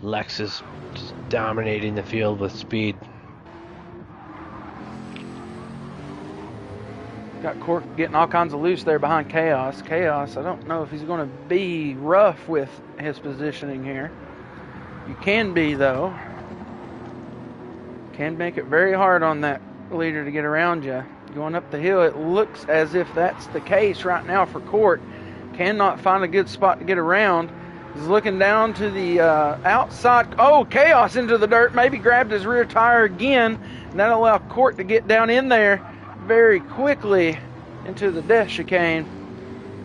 Lexus just dominating the field with speed. Got Cork getting all kinds of loose there behind Chaos. Chaos, I don't know if he's going to be rough with his positioning here. You can be, though. Can make it very hard on that leader to get around you. Going up the hill, it looks as if that's the case right now for Cork. Cannot find a good spot to get around. He's looking down to the outside. Oh, Chaos into the dirt. Maybe grabbed his rear tire again. And that'll allow Court to get down in there very quickly into the death chicane.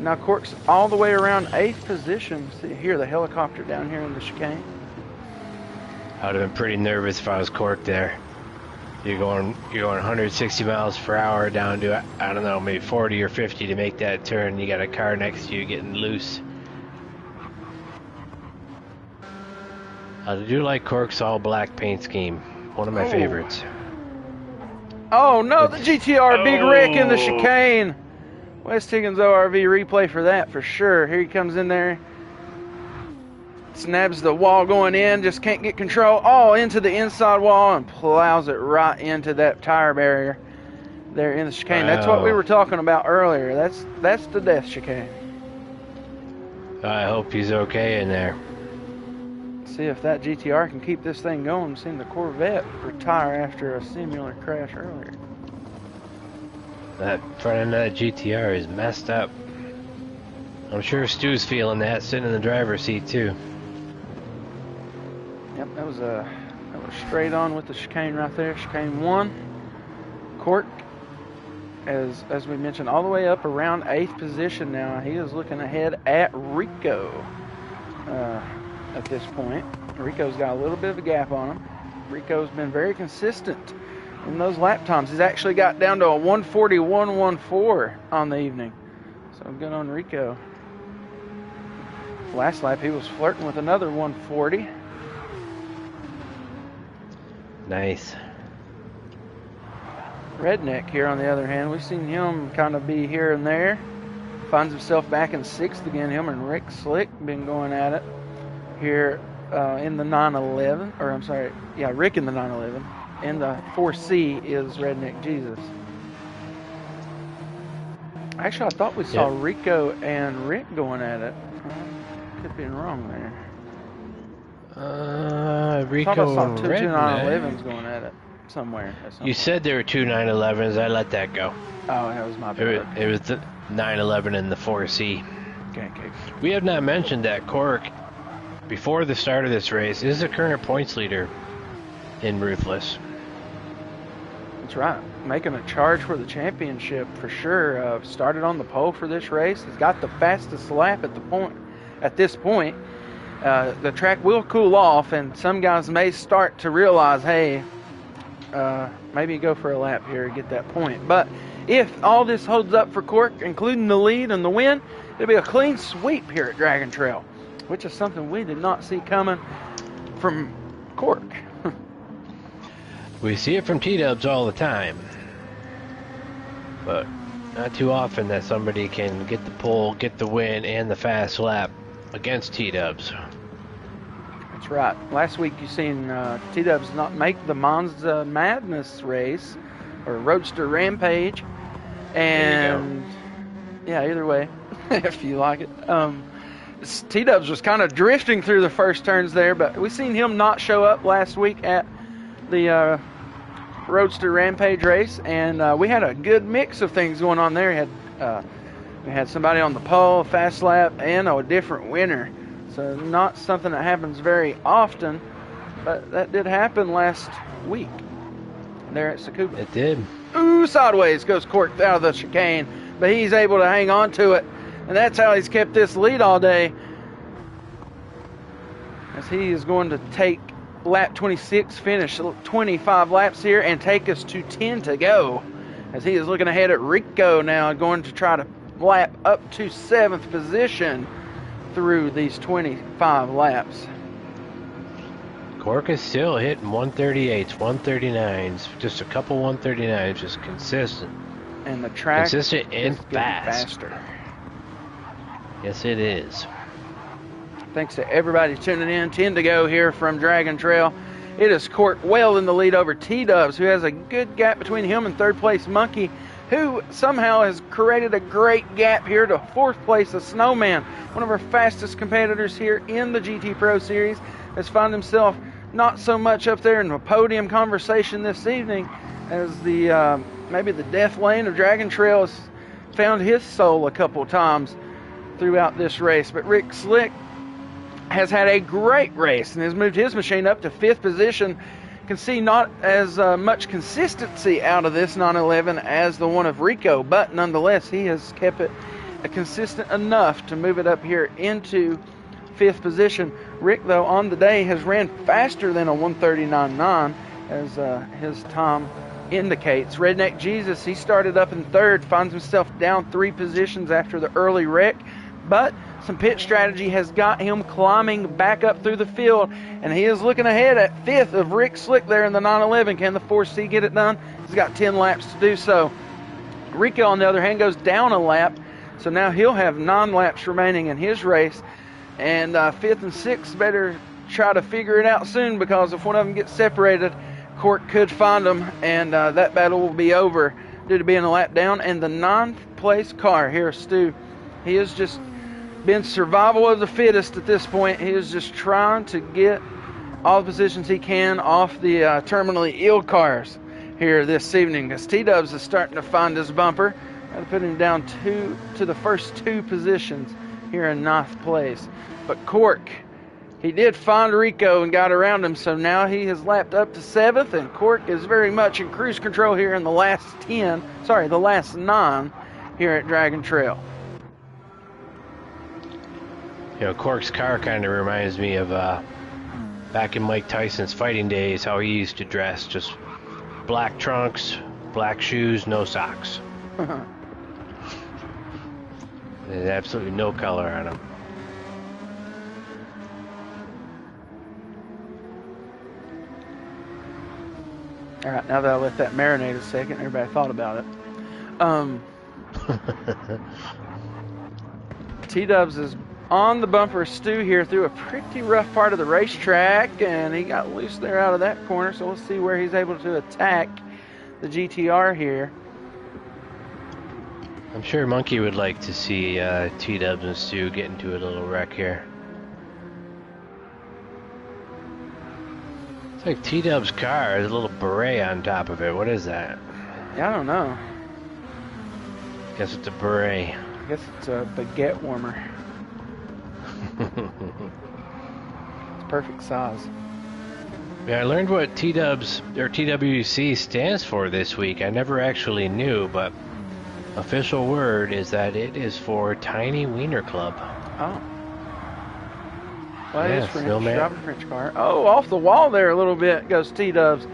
Now Cork's all the way around 8th position. See here, the helicopter down here in the chicane. I would have been pretty nervous if I was Cork there. You're going 160 miles per hour down to, I don't know, maybe 40 or 50 to make that turn. You got a car next to you getting loose. I do like Cork's all black paint scheme. One of my favorites. Oh no, the GTR Big Rick in the chicane. West Higgins ORV replay for that for sure. Here he comes in there. Snaps the wall going in, just can't get control. Oh, into the inside wall and plows it right into that tire barrier there in the chicane. Wow. That's what we were talking about earlier. That's the death chicane. I hope he's okay in there. See if that GTR can keep this thing going. I've seen the Corvette retire after a similar crash earlier. That front end of that GTR is messed up. I'm sure Stu's feeling that, sitting in the driver's seat too. Yep, that was straight on with the chicane right there. Chicane 1. Cork, as we mentioned, all the way up around 8th position now. He is looking ahead at Rico at this point. Rico's got a little bit of a gap on him. Rico's been very consistent in those lap times. He's actually got down to a 1:41.14 on the evening. So good on Rico. Last lap he was flirting with another 140. Nice. Redneck here on the other hand, we've seen him kind of be here and there. Finds himself back in 6th again. Him and Rick Slick been going at it here in the 911. Or I'm sorry, yeah, Rick in the 911. In the 4C is Redneck Jesus. Actually, I thought we saw Rico and Rick going at it. Could be wrong there. Rico I thought I saw and two Redneck. 911s going at it somewhere. You said there were two 911s. I let that go. Oh, that was my bad. It was the 911 and the 4C. Okay. We have not mentioned that Cork, before the start of this race, is the current points leader in Ruthless. That's right. Making a charge for the championship for sure. Started on the pole for this race. He's got the fastest lap at this point. The track will cool off, and some guys may start to realize, hey, maybe go for a lap here and get that point. But if all this holds up for Cork, including the lead and the win, It'll be a clean sweep here at Dragon Trail, which is something we did not see coming from Cork. We see it from T-dubs all the time, but not too often that somebody can get the pole, get the win, and the fast lap against T-dubs. That's right. Last week you seen T-dubs not make the Monza Madness race, or Roadster Rampage, and yeah, either way, if you like it. T-dubs was kind of drifting through the first turns there, but we seen him not show up last week at the Roadster Rampage race, and we had a good mix of things going on there. We had somebody on the pole, fast lap, and a different winner. So not something that happens very often, but that did happen last week there at Tsukuba. It did. Ooh, sideways goes Cork out of the chicane, but he's able to hang on to it, and that's how he's kept this lead all day, as he is going to take lap 26, finish 25 laps here, and take us to 10 to go, as he is looking ahead at Rico now, going to try to lap up to 7th position through these 25 laps. Cork is still hitting 138s, 139s, just a couple 139s, just consistent. And the track consistent and is fast. faster. Yes, it is. Thanks to everybody tuning in. 10 to go here from Dragon Trail. It is Cork well in the lead over T-dubs, who has a good gap between him and third place Monkey, who somehow has created a great gap here to fourth place of Snowman, one of our fastest competitors here in the GT Pro Series, has found himself not so much up there in the podium conversation this evening, as the maybe the death lane of Dragon Trail has found his soul a couple times throughout this race. But Rick Slick has had a great race and has moved his machine up to 5th position. Can see not as much consistency out of this 911 as the one of Rico, but nonetheless he has kept it consistent enough to move it up here into 5th position. Rick, though, on the day has ran faster than a 139.9, as his time indicates. Redneck Jesus, he started up in 3rd, finds himself down 3 positions after the early wreck, but some pit strategy has got him climbing back up through the field, and he is looking ahead at 5th of Rick Slick there in the 911. Can the 4C get it done? He's got 10 laps to do so. Rico, on the other hand, goes down a lap, so now he'll have 9 laps remaining in his race, and 5th and 6th better try to figure it out soon, because if one of them gets separated, Cork could find them, and that battle will be over due to being a lap down. And the 9th place car here, Stu, he has just been survival of the fittest at this point. He is just trying to get all the positions he can off the terminally ill cars here this evening, because T-dubs is starting to find his bumper. Got to put him down to the first 2 positions here in 9th place. But Cork, he did find Rico and got around him, so now he has lapped up to 7th, and Cork is very much in cruise control here in the last 9 here at Dragon Trail. You know, Cork's car kind of reminds me of back in Mike Tyson's fighting days, how he used to dress. Just black trunks, black shoes, no socks. There's absolutely no color on him. All right, now that I let that marinate a second, everybody thought about it. T-dubs is on the bumper Stu here through a pretty rough part of the racetrack, and he got loose there out of that corner, so we'll see where he's able to attack the GTR here. I'm sure Monkey would like to see T-dubs and Stu get into a little wreck here. It's like T-dub's car has a little beret on top of it. What is that? Yeah, I don't know. Guess it's a beret. I guess it's a baguette warmer. It's perfect size. Yeah, I learned what T-dubs or TWC stands for this week. I never actually knew, but official word is that it is for Tiny Wiener Club. Oh. Well, yeah, it is French. Driving French car. Oh, off the wall there a little bit goes T-dubs.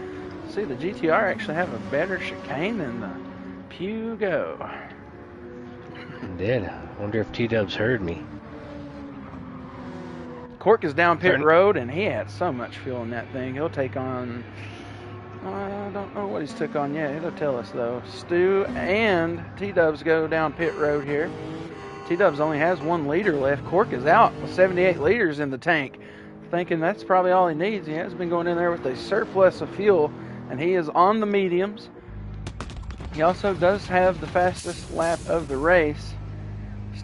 See, the GTR actually have a better chicane than the Pugo. I did. I wonder if T-Dubs heard me. Cork is down pit road, and he had so much fuel in that thing. He'll take on, I don't know what he's took on yet. He'll tell us, though. Stu and T-Dubs go down pit road here. T-Dubs only has 1 liter left. Cork is out with 78 liters in the tank, thinking that's probably all he needs. He has been going in there with a surplus of fuel, and he is on the mediums. He also does have the fastest lap of the race.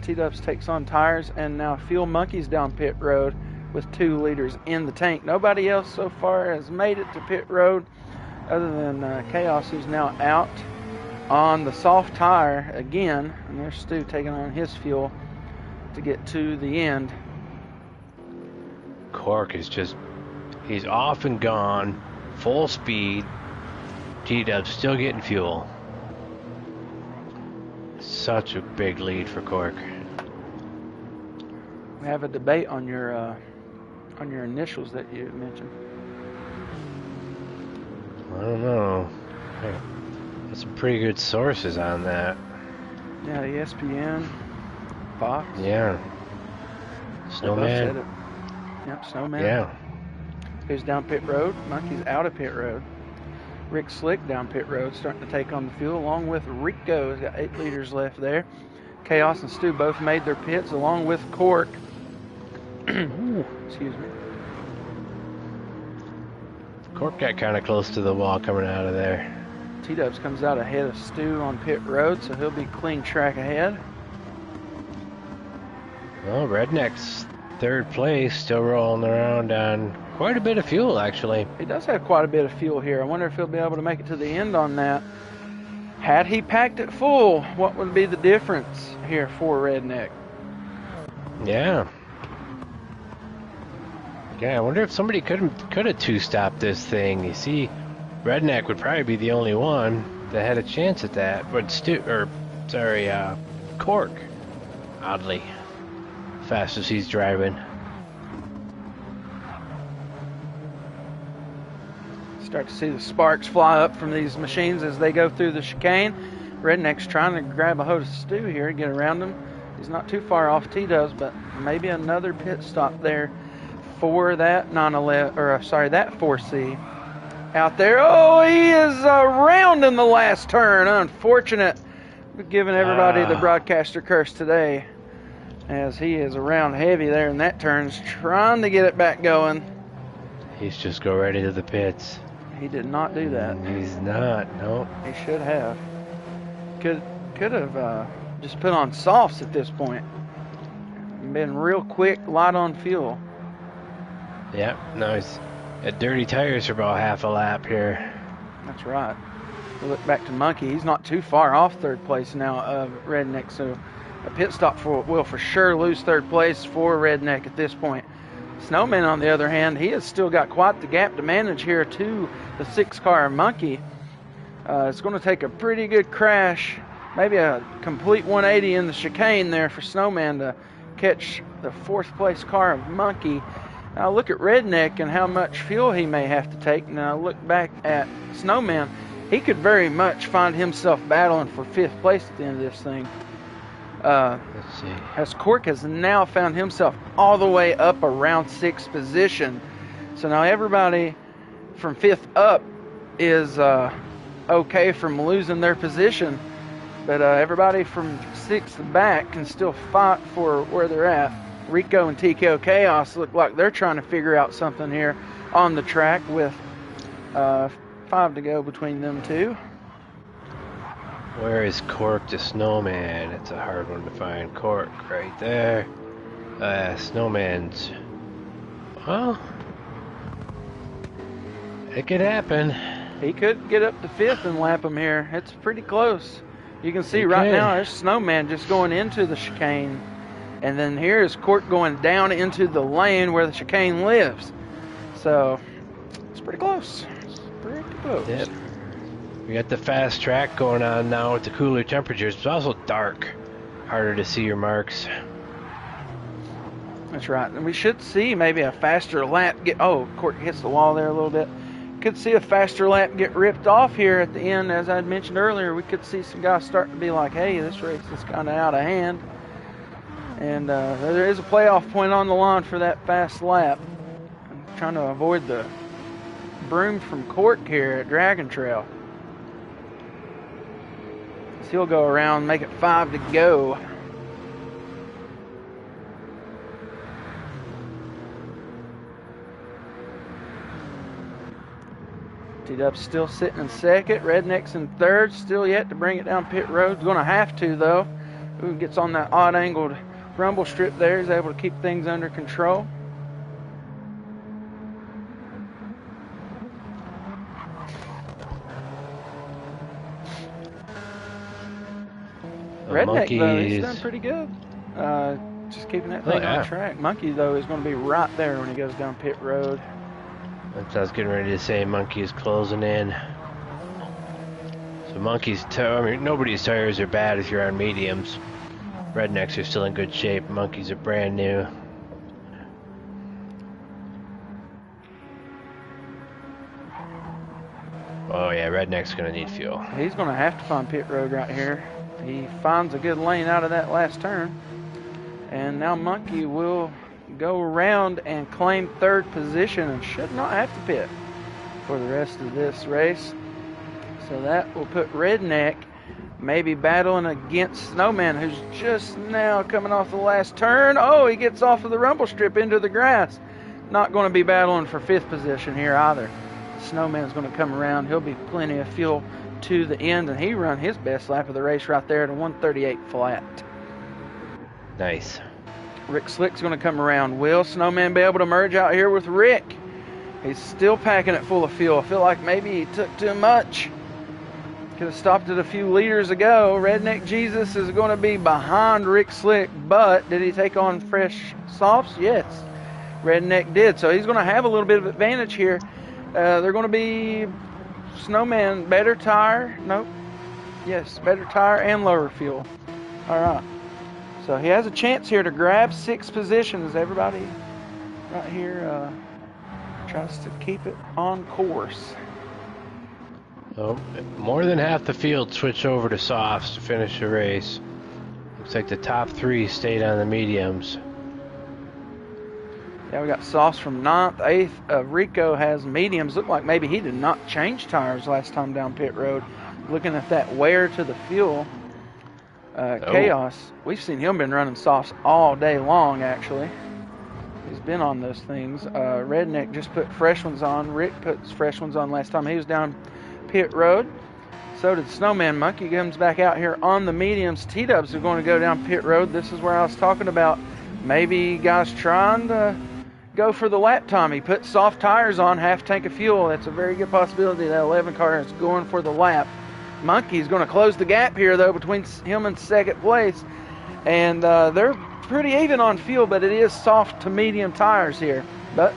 T-Dubs takes on tires, and now Fuel Monkey's down pit road with 2 liters in the tank. Nobody else so far has made it to pit road other than Chaos, who's now out on the soft tire again. And there's Stu taking on his fuel to get to the end. Cork is just, he's off and gone, full speed. T-Dub's still getting fuel. Such a big lead for Cork. We have a debate on your initials that you mentioned. I don't know. Hey, there's some pretty good sources on that. Yeah, ESPN, Fox. Yeah. Snowman. Said it. Yep, Snowman. Yeah. Who's down pit road? Monkey's out of pit road. Rick Slick down pit road, starting to take on the fuel, along with Rico. He's got 8 liters left there. Chaos and Stu both made their pits, along with Cork. Excuse me. Cork got kind of close to the wall coming out of there. T-Dubs comes out ahead of Stu on pit road, so he'll be clean track ahead. Well, Redneck's 3rd place, still rolling around on quite a bit of fuel, actually. He does have quite a bit of fuel here. I wonder if he'll be able to make it to the end on that. Had he packed it full, what would be the difference here for Redneck? Yeah. Yeah, I wonder if somebody could have 2-stopped this thing. You see, Redneck would probably be the only one that had a chance at that. But Cork, oddly, fast as he's driving. Start to see the sparks fly up from these machines as they go through the chicane. Redneck's trying to grab a hold of Stu here and get around him. He's not too far off T-Dubs, but maybe another pit stop there for that 911, that 4C out there. Oh, he is around in the last turn. Unfortunate. We're giving everybody the broadcaster curse today, as he is around heavy there in that turn, trying to get it back going. He's just go right into the pits. He did not do that. He's not. Nope. He should have. Could have just put on softs at this point. Been real quick, light on fuel. Yep. No, he's at dirty tires for about half a lap here. That's right. We look back to Monkey. He's not too far off 3rd place now of Redneck, so a pit stop will for sure lose 3rd place for Redneck at this point. Snowman, on the other hand, he has still got quite the gap to manage here to the 6-car Monkey. It's going to take a pretty good crash, maybe a complete 180 in the chicane there for Snowman to catch the 4th place car of Monkey. Now look at Redneck and how much fuel he may have to take. Now look back at Snowman. He could very much find himself battling for 5th place at the end of this thing. Let's see. As Cork has now found himself all the way up around 6th position. So now everybody from 5th up is okay from losing their position. But everybody from 6th back can still fight for where they're at. Rico and TKO Chaos look like they're trying to figure out something here on the track with 5 to go between them two. Where is Cork to Snowman? It's a hard one to find. Cork right there. Snowman's. Well, it could happen. He could get up to 5th and lap him here. It's pretty close. You can see right now there's Snowman just going into the chicane. And then here is Cork going down into the lane where the chicane lives. So, it's pretty close. It's pretty close. Yep. We got the fast track going on now with the cooler temperatures. It's also dark. Harder to see your marks. That's right. And we should see maybe a faster lap. Cork hits the wall there a little bit. could see a faster lap get ripped off here at the end. As I mentioned earlier, we could see some guys starting to be like, hey, this race is kind of out of hand. And there is a playoff point on the line for that fast lap. I'm trying to avoid the broom from Cork here at Dragon Trail. So he'll go around, make it 5 to go. T-Dub's still sitting in second. Redneck's in third. Still yet to bring it down pit road. Going to have to, though. Who gets on that odd-angled rumble strip there is able to keep things under control. Redneck, though, he's done pretty good. Just keeping that thing on track. Monkey, though, is going to be right there when he goes down pit road. That's what I was getting ready to say. Monkey is closing in. So Monkey's, nobody's tires are bad if you're on mediums. Rednecks are still in good shape. Monkeys are brand new. Oh yeah, Redneck's gonna need fuel. He's gonna have to find pit road right here. He finds a good lane out of that last turn. And now Monkey will go around and claim third position and should not have to pit for the rest of this race. So that will put Redneck maybe battling against Snowman, who's just now coming off the last turn. Oh, he gets off of the rumble strip into the grass. Not going to be battling for fifth position here either. Snowman's going to come around. He'll be plenty of fuel to the end, and he run his best lap of the race right there at a 138 flat. Nice. Rick Slick's going to come around. Will Snowman be able to merge out here with Rick? He's still packing it full of fuel. I feel like maybe he took too much. Could have stopped it a few liters ago. Redneck Jesus is going to be behind Rick Slick, but did he take on fresh softs? Yes, Redneck did. So he's going to have a little bit of advantage here. They're going to be Snowman better tire. Nope. Yes, better tire and lower fuel. All right. So he has a chance here to grab sixth position as everybody right here tries to keep it on course. Oh, more than half the field switched over to softs to finish the race. Looks like the top three stayed on the mediums. Yeah, we got softs from 9th, 8th. Rico has mediums. Looked like maybe he did not change tires last time down pit road. Looking at that wear to the fuel. Chaos, we've seen him been running softs all day long, actually. He's been on those things. Redneck just put fresh ones on. Rick puts fresh ones on last time he was down pit road. So did Snowman. Monkey comes back out here on the mediums. T-Dubs are going to go down pit road. This is where I was talking about maybe guys trying to go for the lap time. He put soft tires on, half tank of fuel. That's a very good possibility that 11 car is going for the lap. Monkey's going to close the gap here, though, between him and second place. And they're pretty even on fuel, but it is soft to medium tires here. But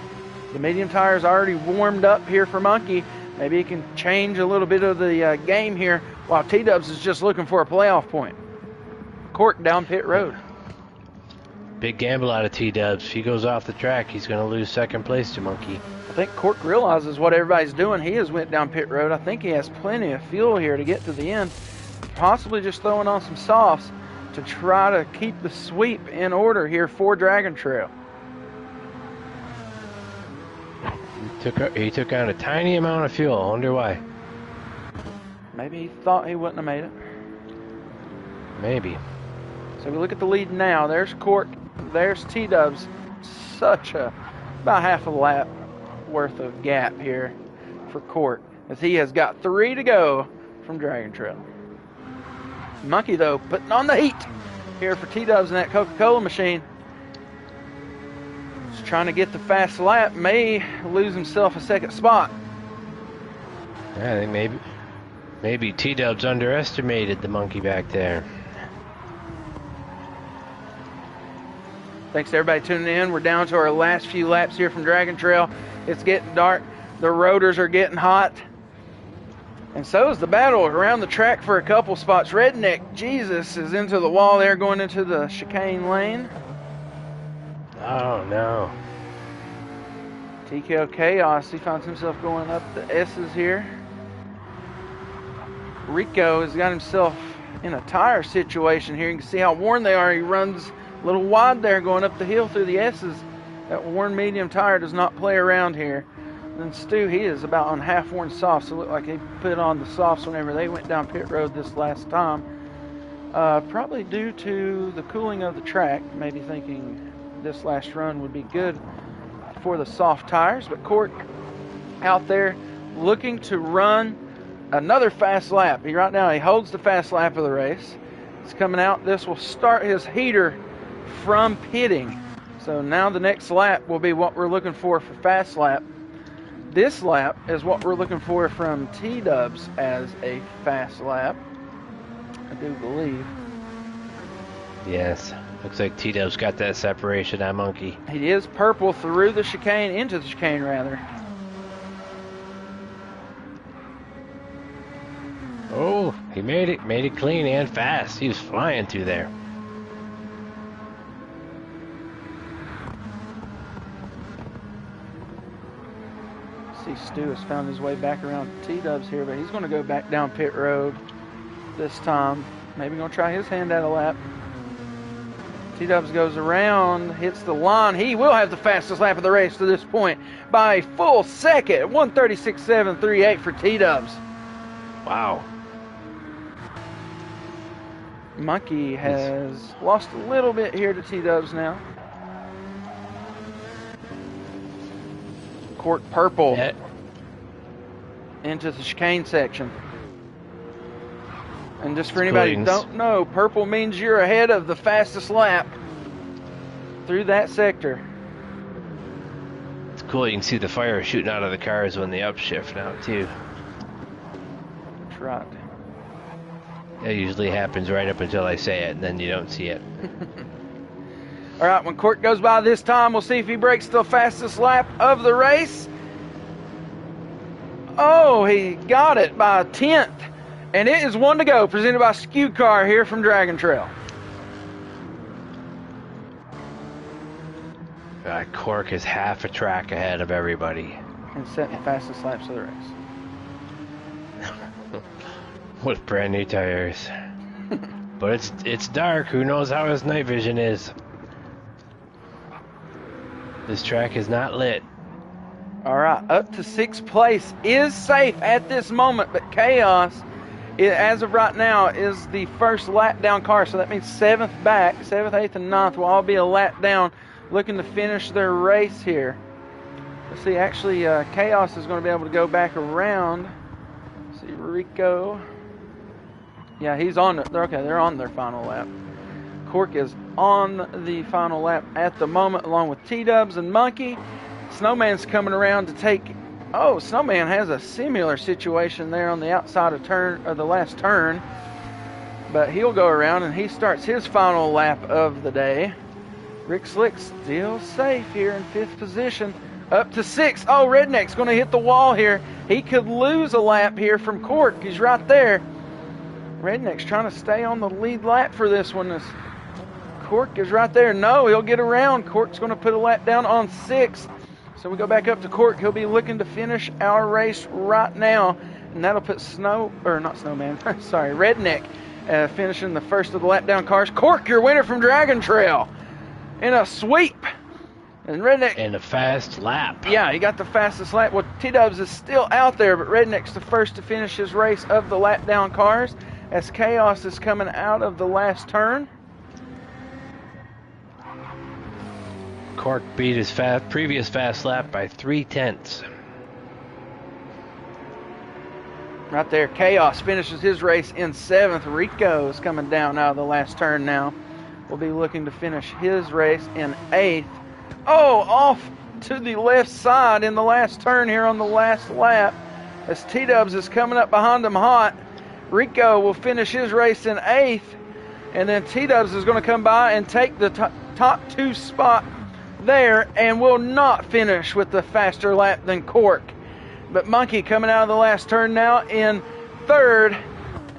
the medium tires already warmed up here for Monkey. Maybe he can change a little bit of the game here while T-Dubs is just looking for a playoff point. Cork down pit road. Big gamble out of T-Dubs. If he goes off the track, he's going to lose second place to Monkey. I think Cork realizes what everybody's doing. He has went down pit road. I think he has plenty of fuel here to get to the end. Possibly just throwing on some softs to try to keep the sweep in order here for Dragon Trail. He took on a tiny amount of fuel. I wonder why. Maybe he thought he wouldn't have made it. Maybe. So we look at the lead now. There's Cork. There's T-Dubs. About half a lap worth of gap here for Cork, as he has got 3 to go from Dragon Trail. Monkey, though, putting on the heat here for T-Dubs in that Coca-Cola machine. Just trying to get the fast lap. May lose himself a second spot. Yeah, I think maybe T-Dubs underestimated the Monkey back there. Thanks to everybody tuning in. We're down to our last few laps here from Dragon Trail. It's getting dark. The rotors are getting hot. And so is the battle around the track for a couple spots. Redneck Jesus is into the wall there, going into the chicane lane. Oh, no. TKO Chaos, he finds himself going up the S's here. Rico has got himself in a tire situation here. You can see how worn they are. He runs a little wide there going up the hill through the S's. That worn medium tire does not play around here. And then Stu, he is about on half worn softs. So it looked like he put on the softs whenever they went down pit road this last time. Probably due to the cooling of the track, maybe thinking this last run would be good for the soft tires. But Cork out there looking to run another fast lap. Right now he holds the fast lap of the race. It's coming out. This will start his heater from pitting. So now the next lap will be what we're looking for fast lap. This lap is what we're looking for from T-Dubs as a fast lap, I do believe. Yes, looks like T-Dubs got that separation, that monkey. He is purple through the chicane, into the chicane rather. Oh, he made it clean and fast. He was flying through there. See, Stu has found his way back around T-Dubs here, but he's going to go back down pit road this time. Maybe going to try his hand at a lap. T-Dubs goes around, hits the line. He will have the fastest lap of the race to this point by a full second. 1:36.738 for T-Dubs. Wow. Monkey has lost a little bit here to T-Dubs now. Cork purple into the chicane section. And just for anybody who don't know, purple means you're ahead of the fastest lap through that sector. It's cool. You can see the fire shooting out of the cars when they upshift now too. That's right. That usually happens right up until I say it, and then you don't see it. All right, when Cork goes by this time, we'll see if he breaks the fastest lap of the race. Oh, he got it by a 10th. And it is one to go, presented by Skew Car here from Dragon Trail. Cork is half a track ahead of everybody. And setting the fastest laps of the race. With brand new tires. But it's dark. Who knows how his night vision is? This track is not lit. All right, up to 6th place is safe at this moment, but Chaos, as of right now, is the first lap down car. So that means 7th back, 7th, 8th, and 9th will all be a lap down, looking to finish their race here. Let's see, actually, Chaos is going to be able to go back around. Let's see, Rico. Yeah, he's on it. Okay, they're on their final lap. Cork is on the final lap at the moment, along with T-Dubs and Monkey. Snowman's coming around to take... Oh, Snowman has a similar situation there on the outside of the last turn. But he'll go around and he starts his final lap of the day. Rick Slick still safe here in 5th position. Up to 6th. Oh, Redneck's going to hit the wall here. He could lose a lap here from Cork. He's right there. Redneck's trying to stay on the lead lap for this one. Cork is right there. No, he'll get around. Cork's going to put a lap down on 6th. So we go back up to Cork. He'll be looking to finish our race right now. And that'll put Redneck finishing the first of the lap down cars. Cork, your winner from Dragon Trail in a sweep. And Redneck... And a fast lap. Yeah, he got the fastest lap. Well, T-Dubs is still out there, but Redneck's the first to finish his race of the lap down cars as Chaos is coming out of the last turn. Cork beat his previous fast lap by 0.3. Right there, Chaos finishes his race in 7th. Rico is coming down out of the last turn now. We'll be looking to finish his race in 8th. Oh, off to the left side in the last turn here on the last lap as T-Dubs is coming up behind him hot. Rico will finish his race in 8th, and then T-Dubs is going to come by and take the top 2 spot there and will not finish with the faster lap than Cork. But Monkey coming out of the last turn now in 3rd,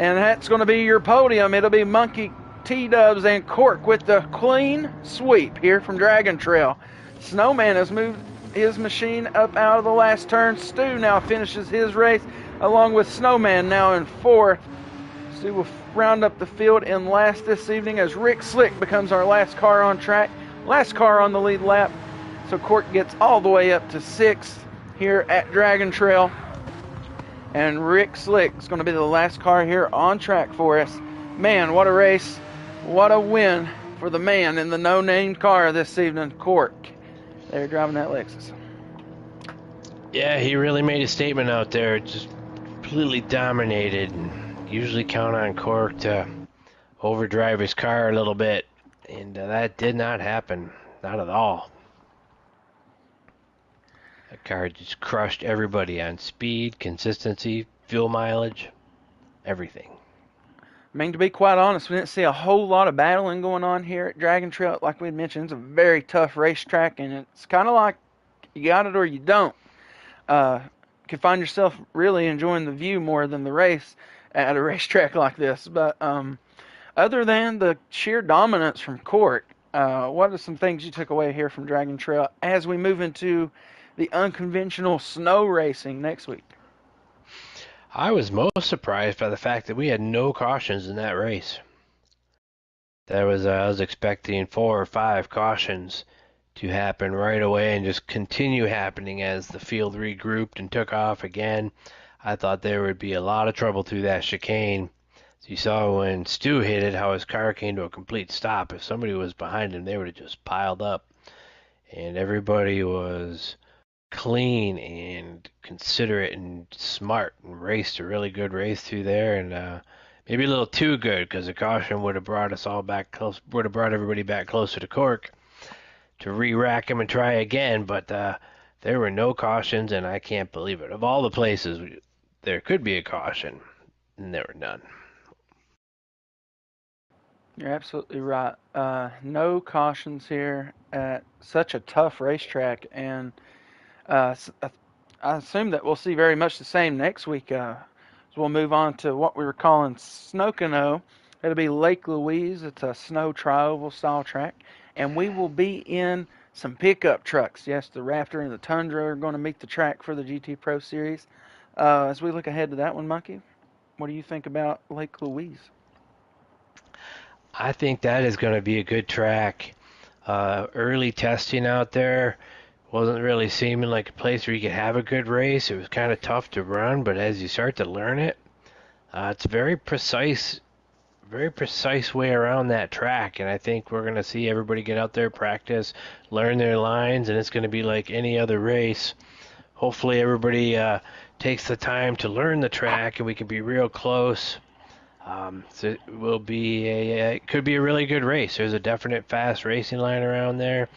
and that's going to be your podium. It'll be Monkey, T-Dubs, and Cork with the clean sweep here from Dragon Trail. Snowman has moved his machine up out of the last turn. Stu now finishes his race along with Snowman now in fourth. Stu will round up the field in last this evening as Rick Slick becomes our last car on track, last car on the lead lap. So Court gets all the way up to sixth here at Dragon Trail. And Rick Slick is going to be the last car here on track for us. Man, what a race. What a win for the man in the no-named car this evening, Court. They're driving that Lexus. Yeah, he really made a statement out there. Just completely dominated. And usually count on Cork to overdrive his car a little bit. And that did not happen. Not at all. That car just crushed everybody on speed, consistency, fuel mileage, everything. I mean, to be quite honest, we didn't see a whole lot of battling going on here at Dragon Trail. Like we had mentioned, it's a very tough racetrack, and it's kind of like you got it or you don't. You can find yourself really enjoying the view more than the race at a racetrack like this. But other than the sheer dominance from Court, what are some things you took away here from Dragon Trail as we move into the unconventional snow racing next week? I was most surprised by the fact that we had no cautions in that race. I was expecting 4 or 5 cautions to happen right away and just continue happening as the field regrouped and took off again. I thought there would be a lot of trouble through that chicane. So you saw when Stu hit it how his car came to a complete stop. If somebody was behind him, they would have just piled up. And everybody was clean and considerate and smart and raced a really good race through there, and maybe a little too good because the caution would have brought us all back close, would have brought everybody back closer to Cork to re-rack him and try again, but there were no cautions, and I can't believe it. Of all the places there could be a caution, and there were none. You're absolutely right. No cautions here at such a tough racetrack, and I assume that we'll see very much the same next week. So we'll move on to what we were calling Snow Canoe. It'll be Lake Louise. It's a snow tri-oval style track, and we will be in some pickup trucks. Yes, the Raptor and the Tundra are going to meet the track for the GT Pro Series. As we look ahead to that one, Monkey, what do you think about Lake Louise? I think that is going to be a good track. Early testing out there wasn't really seeming like a place where you could have a good race. It was kind of tough to run, but as you start to learn it, it's a very precise way around that track, and I think we're going to see everybody get out there, practice, learn their lines, and it's going to be like any other race. Hopefully everybody takes the time to learn the track, and we can be real close. So it will be it could be a really good race. There's a definite fast racing line around there,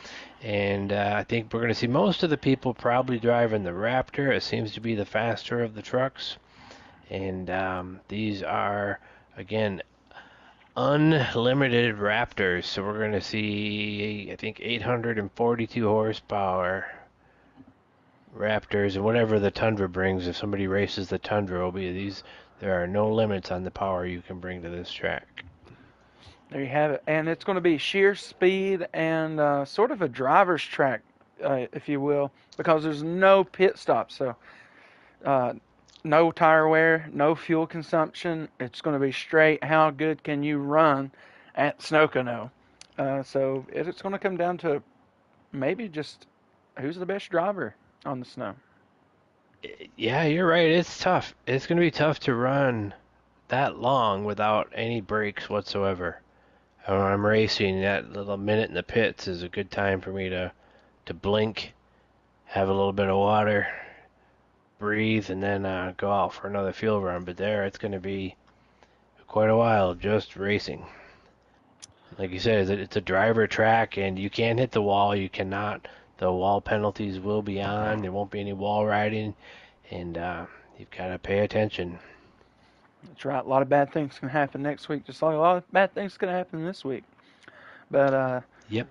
and I think we're going to see most of the people probably driving the Raptor. It seems to be the faster of the trucks, and these are, again, unlimited Raptors, so we're going to see, I think, 842 horsepower Raptors, and whatever the Tundra brings. If somebody races the Tundra, will be these. There are no limits on the power you can bring to this track. There you have it. And it's going to be sheer speed and sort of a driver's track, if you will, because there's no pit stops. So no tire wear, no fuel consumption. It's going to be straight how good can you run at Snow Canoe. So it's going to come down to maybe just who's the best driver on the snow. Yeah, you're right. It's tough. It's going to be tough to run that long without any brakes whatsoever. When I'm racing, that little minute in the pits is a good time for me to blink, have a little bit of water, breathe, and then go out for another fuel run. But there, it's going to be quite a while just racing. Like you said, it's a driver track, and you can't hit the wall. You cannot. The wall penalties will be on. There won't be any wall riding, and you've got to pay attention. That's right. A lot of bad things can happen next week, just like a lot of bad things can happen this week. But Yep.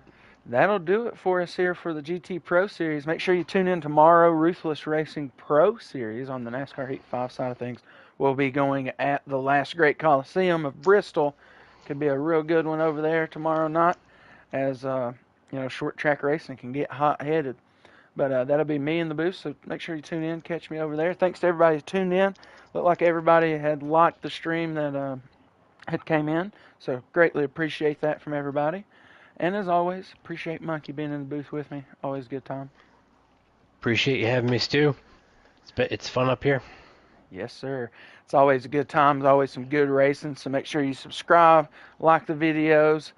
that'll do it for us here for the GT Pro Series. Make sure you tune in tomorrow. Ruthless Racing Pro Series on the NASCAR Heat 5 side of things will be going at the Last Great Coliseum of Bristol. Could be a real good one over there tomorrow night, as short track racing can get hot-headed. But that'll be me in the booth, so make sure you tune in, catch me over there. Thanks to everybody who tuned in. Looked like everybody had liked the stream that had came in, so greatly appreciate that from everybody. And as always, appreciate Monkey being in the booth with me. Always a good time. Appreciate you having me, Stu. It's fun up here. Yes, sir. It's always a good time. There's always some good racing, so make sure you subscribe, like the videos.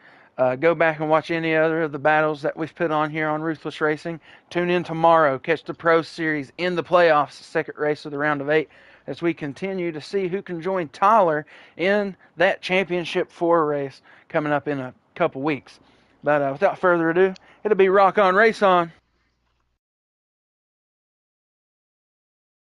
Go back and watch any other of the battles that we've put on here on Ruthless Racing. Tune in tomorrow. Catch the Pro Series in the playoffs, second race of the round of 8, as we continue to see who can join Tyler in that Championship 4 race coming up in a couple weeks. But without further ado, it'll be rock on, race on.